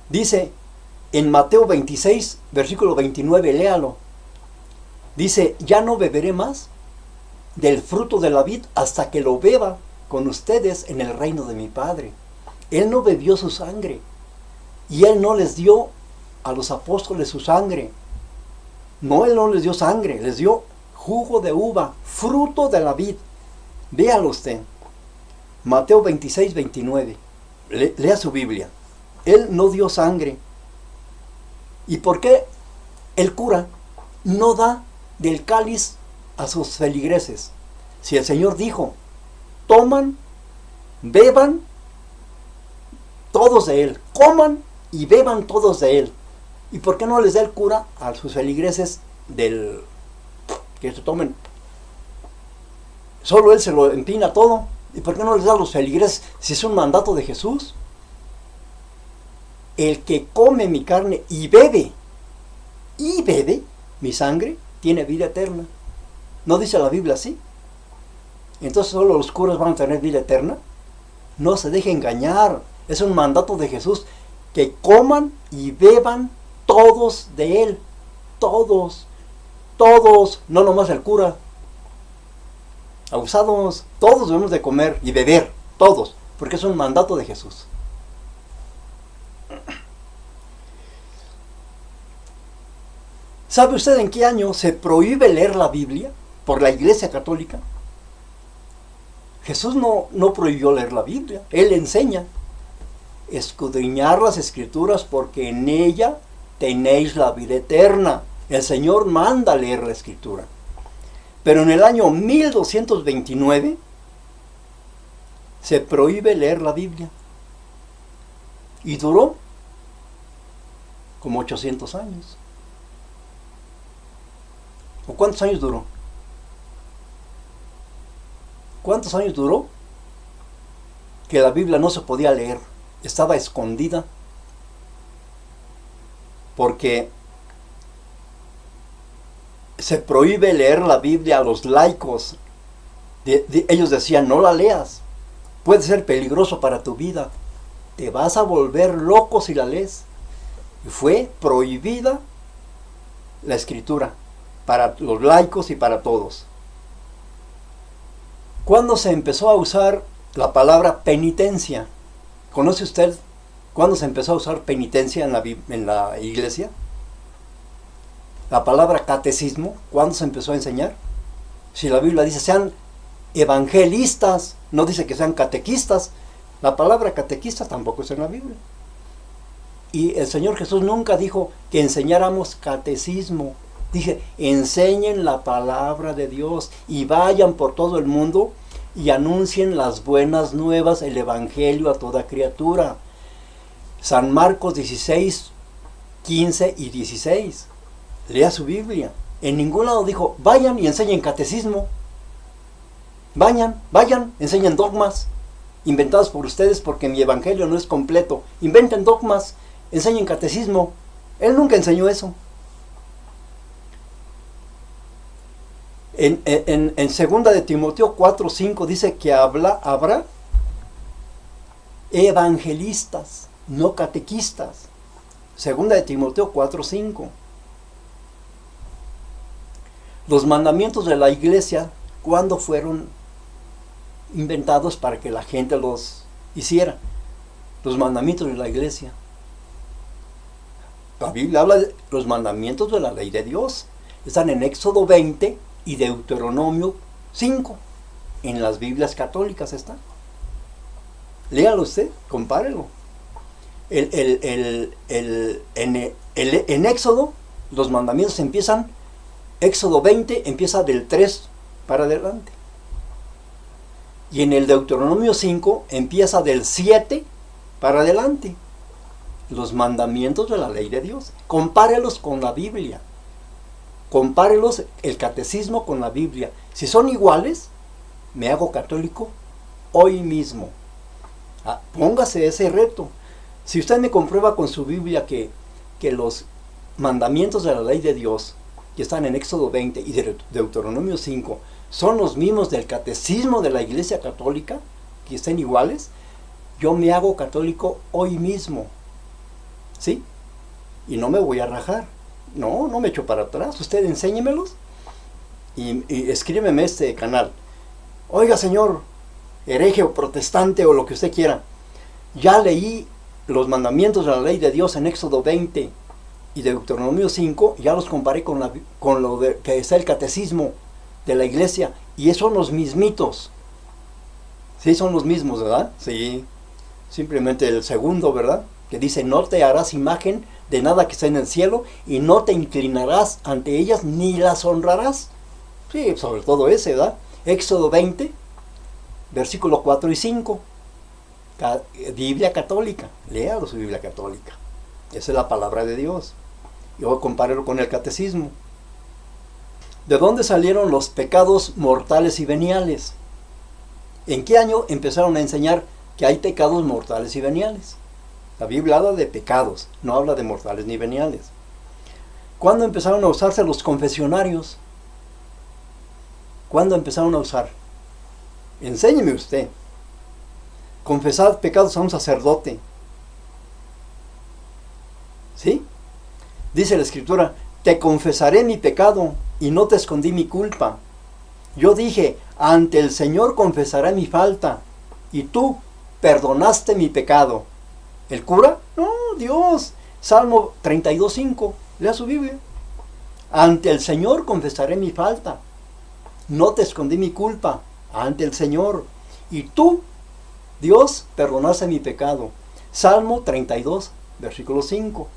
Dice en Mateo 26, versículo 29, léalo. Dice, ya no beberé más del fruto de la vid hasta que lo beba con ustedes en el reino de mi Padre. Él no bebió su sangre y Él no les dio a los apóstoles su sangre. No, Él no les dio sangre, les dio jugo de uva, fruto de la vid. Véalo usted. Mateo 26, 29. Lea su Biblia. Él no dio sangre. ¿Y por qué el cura no da del cáliz a sus feligreses? Si el Señor dijo, toman, beban todos de Él, coman y beban todos de Él. ¿Y por qué no les da el cura a sus feligreses que se tomen? Solo Él se lo empina todo. ¿Y por qué no les da a los feligreses si es un mandato de Jesús? el que come mi carne y bebe mi sangre, tiene vida eterna. ¿No dice la Biblia así? Entonces solo los curas van a tener vida eterna. No se deje engañar. Es un mandato de Jesús que coman y beban todos de Él. Todos, no nomás el cura. Abusados, todos debemos de comer y beber, todos, porque es un mandato de Jesús. ¿Sabe usted en qué año se prohíbe leer la Biblia por la Iglesia Católica? Jesús no prohibió leer la Biblia. Él enseña: escudriñar las Escrituras porque en ella tenéis la vida eterna. El Señor manda leer la Escritura. Pero en el año 1229 se prohíbe leer la Biblia. Y duró como 800 años. ¿O cuántos años duró? ¿Cuántos años duró que la Biblia no se podía leer? Estaba escondida. Porque se prohíbe leer la Biblia a los laicos. Ellos decían: no la leas, puede ser peligroso para tu vida, te vas a volver loco si la lees. Y fue prohibida la Escritura para los laicos y para todos. ¿Cuándo se empezó a usar la palabra penitencia? ¿Conoce usted cuándo se empezó a usar penitencia en la iglesia? La palabra catecismo, ¿cuándo se empezó a enseñar? Si la Biblia dice sean evangelistas, no dice que sean catequistas. La palabra catequista tampoco está en la Biblia. Y el Señor Jesús nunca dijo que enseñáramos catecismo. Dije: enseñen la palabra de Dios y vayan por todo el mundo y anuncien las buenas nuevas, el evangelio a toda criatura. San Marcos 16, 15 y 16. Lea su Biblia. En ningún lado dijo: vayan y enseñen catecismo. Vayan, enseñen dogmas inventados por ustedes porque mi evangelio no es completo. Inventen dogmas, enseñen catecismo. Él nunca enseñó eso. En 2 de Timoteo 4:5 dice que habrá evangelistas, no catequistas. 2 de Timoteo 4:5. Los mandamientos de la iglesia, ¿cuándo fueron inventados para que la gente los hiciera? Los mandamientos de la iglesia. La Biblia habla de los mandamientos de la ley de Dios. Están en Éxodo 20 y Deuteronomio 5. En las Biblias católicas está. Léalo usted, compárelo. En Éxodo, los mandamientos empiezan, Éxodo 20 empieza del 3 para adelante. Y en el Deuteronomio 5 empieza del 7 para adelante. Los mandamientos de la ley de Dios. Compárelos con la Biblia. Compárelos el catecismo con la Biblia. Si son iguales, me hago católico hoy mismo. Póngase ese reto. Si usted me comprueba con su Biblia que los mandamientos de la ley de Dios, que están en Éxodo 20 y Deuteronomio 5, son los mismos del catecismo de la Iglesia Católica, que estén iguales, yo me hago católico hoy mismo. ¿Sí? Y no me voy a rajar. No me echo para atrás. Usted enséñemelos y escríbeme este canal. Oiga, señor hereje o protestante o lo que usted quiera, ya leí los mandamientos de la ley de Dios en Éxodo 20 y Deuteronomio 5, ya los comparé con lo que está el catecismo de la iglesia, y son los mismitos. Sí, son los mismos, ¿verdad? Sí. Simplemente el segundo, ¿verdad? Que dice: no te harás imagen de nada que esté en el cielo y no te inclinarás ante ellas ni las honrarás. Sí, sobre todo ese, ¿verdad? Éxodo 20, versículo 4 y 5. Biblia católica. Léalo, su Biblia católica. Esa es la palabra de Dios. Yo compárelo con el catecismo. ¿De dónde salieron los pecados mortales y veniales? ¿En qué año empezaron a enseñar que hay pecados mortales y veniales? La Biblia habla de pecados, no habla de mortales ni veniales. ¿Cuándo empezaron a usarse los confesionarios? ¿Cuándo empezaron a usar? Enséñeme usted. Confesad pecados a un sacerdote. ¿Sí? Dice la Escritura, te confesaré mi pecado y no te escondí mi culpa. Yo dije, ante el Señor confesaré mi falta y tú perdonaste mi pecado. ¿El cura? No, Dios. Salmo 32:5. Lea su Biblia. Ante el Señor confesaré mi falta. No te escondí mi culpa. Ante el Señor. Y tú, Dios, perdonaste mi pecado. Salmo 32, versículo 5.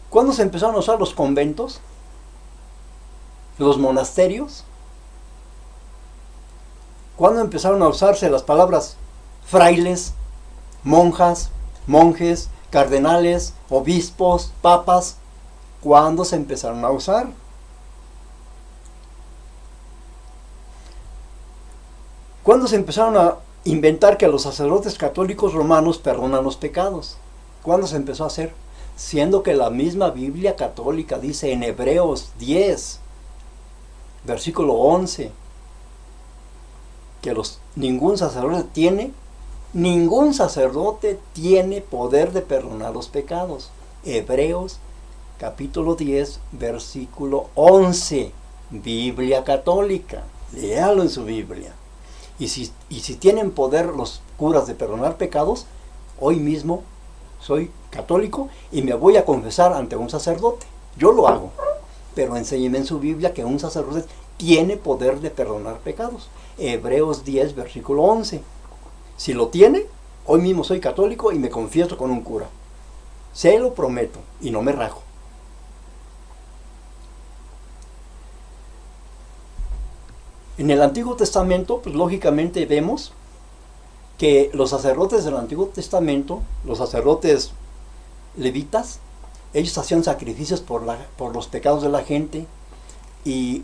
¿Cuándo se empezaron a usar los conventos? ¿Los monasterios? ¿Cuándo empezaron a usarse las palabras frailes, monjas, monjes, cardenales, obispos, papas? ¿Cuándo se empezaron a usar? ¿Cuándo se empezaron a inventar que los sacerdotes católicos romanos perdonan los pecados? ¿Cuándo se empezó a hacer? Siendo que la misma Biblia católica dice en Hebreos 10, versículo 11, que ningún sacerdote tiene poder de perdonar los pecados. Hebreos capítulo 10, versículo 11, Biblia católica. Léalo en su Biblia. Y si tienen poder los curas de perdonar pecados, hoy mismo soy católico y me voy a confesar ante un sacerdote. Yo lo hago, pero enséñeme en su Biblia que un sacerdote tiene poder de perdonar pecados. Hebreos 10, versículo 11. Si lo tiene, hoy mismo soy católico y me confieso con un cura. Se lo prometo y no me rajo. En el Antiguo Testamento, pues lógicamente vemos que los sacerdotes del Antiguo Testamento, los sacerdotes levitas, ellos hacían sacrificios por los pecados de la gente y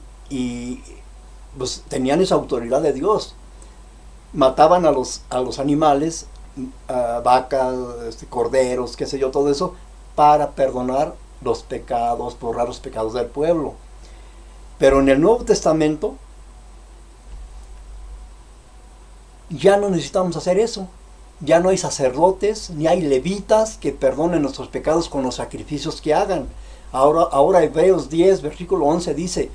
pues tenían esa autoridad de Dios. Mataban a los animales, vacas, corderos, qué sé yo, todo eso, para perdonar los pecados, borrar los pecados del pueblo. Pero en el Nuevo Testamento ya no necesitamos hacer eso. Ya no hay sacerdotes, ni hay levitas que perdonen nuestros pecados con los sacrificios que hagan. Ahora Hebreos 10, versículo 11 dice,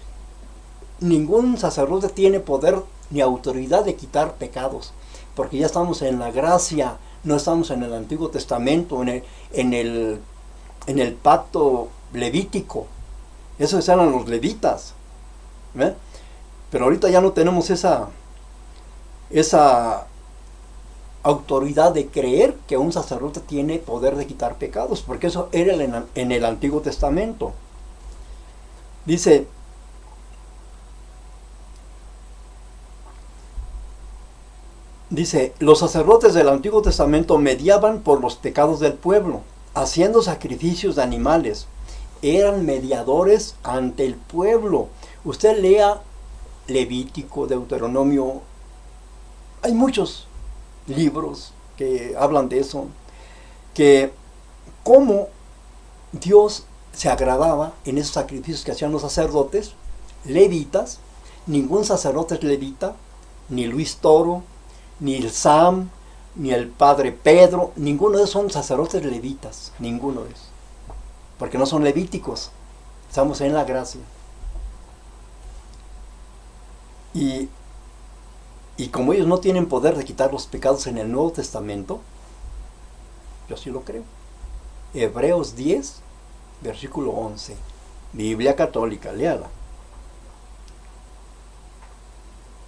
ningún sacerdote tiene poder ni autoridad de quitar pecados, porque ya estamos en la gracia, no estamos en el Antiguo Testamento, en el pacto levítico. Esos eran los levitas. ¿Ve? Pero ahorita ya no tenemos esa autoridad de creer que un sacerdote tiene poder de quitar pecados, porque eso era en el Antiguo Testamento. Dice, los sacerdotes del Antiguo Testamento mediaban por los pecados del pueblo, haciendo sacrificios de animales. Eran mediadores ante el pueblo. Usted lea Levítico, Deuteronomio, hay muchos libros que hablan de eso, que cómo Dios se agradaba en esos sacrificios que hacían los sacerdotes levitas. Ningún sacerdote es levita, ni Luis Toro, ni el Sam, ni el padre Pedro, ninguno de esos son sacerdotes levitas, ninguno de esos, porque no son levíticos, estamos en la gracia. Y como ellos no tienen poder de quitar los pecados en el Nuevo Testamento, yo sí lo creo. Hebreos 10, versículo 11. Biblia católica, léala.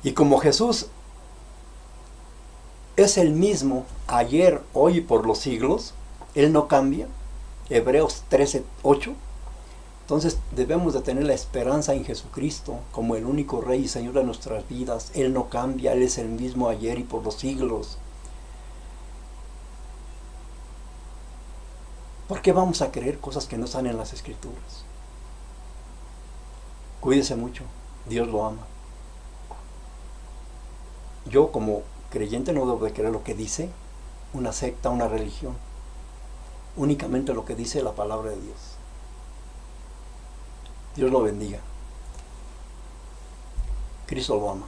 Y como Jesús es el mismo ayer, hoy y por los siglos, Él no cambia. Hebreos 13, 8. Entonces debemos de tener la esperanza en Jesucristo como el único Rey y Señor de nuestras vidas. Él no cambia, Él es el mismo ayer y por los siglos. ¿Por qué vamos a creer cosas que no están en las Escrituras? Cuídese mucho, Dios lo ama. Yo como creyente no debo de creer lo que dice una secta, una religión. únicamente lo que dice la palabra de Dios. Dios lo bendiga. Cristo lo ama.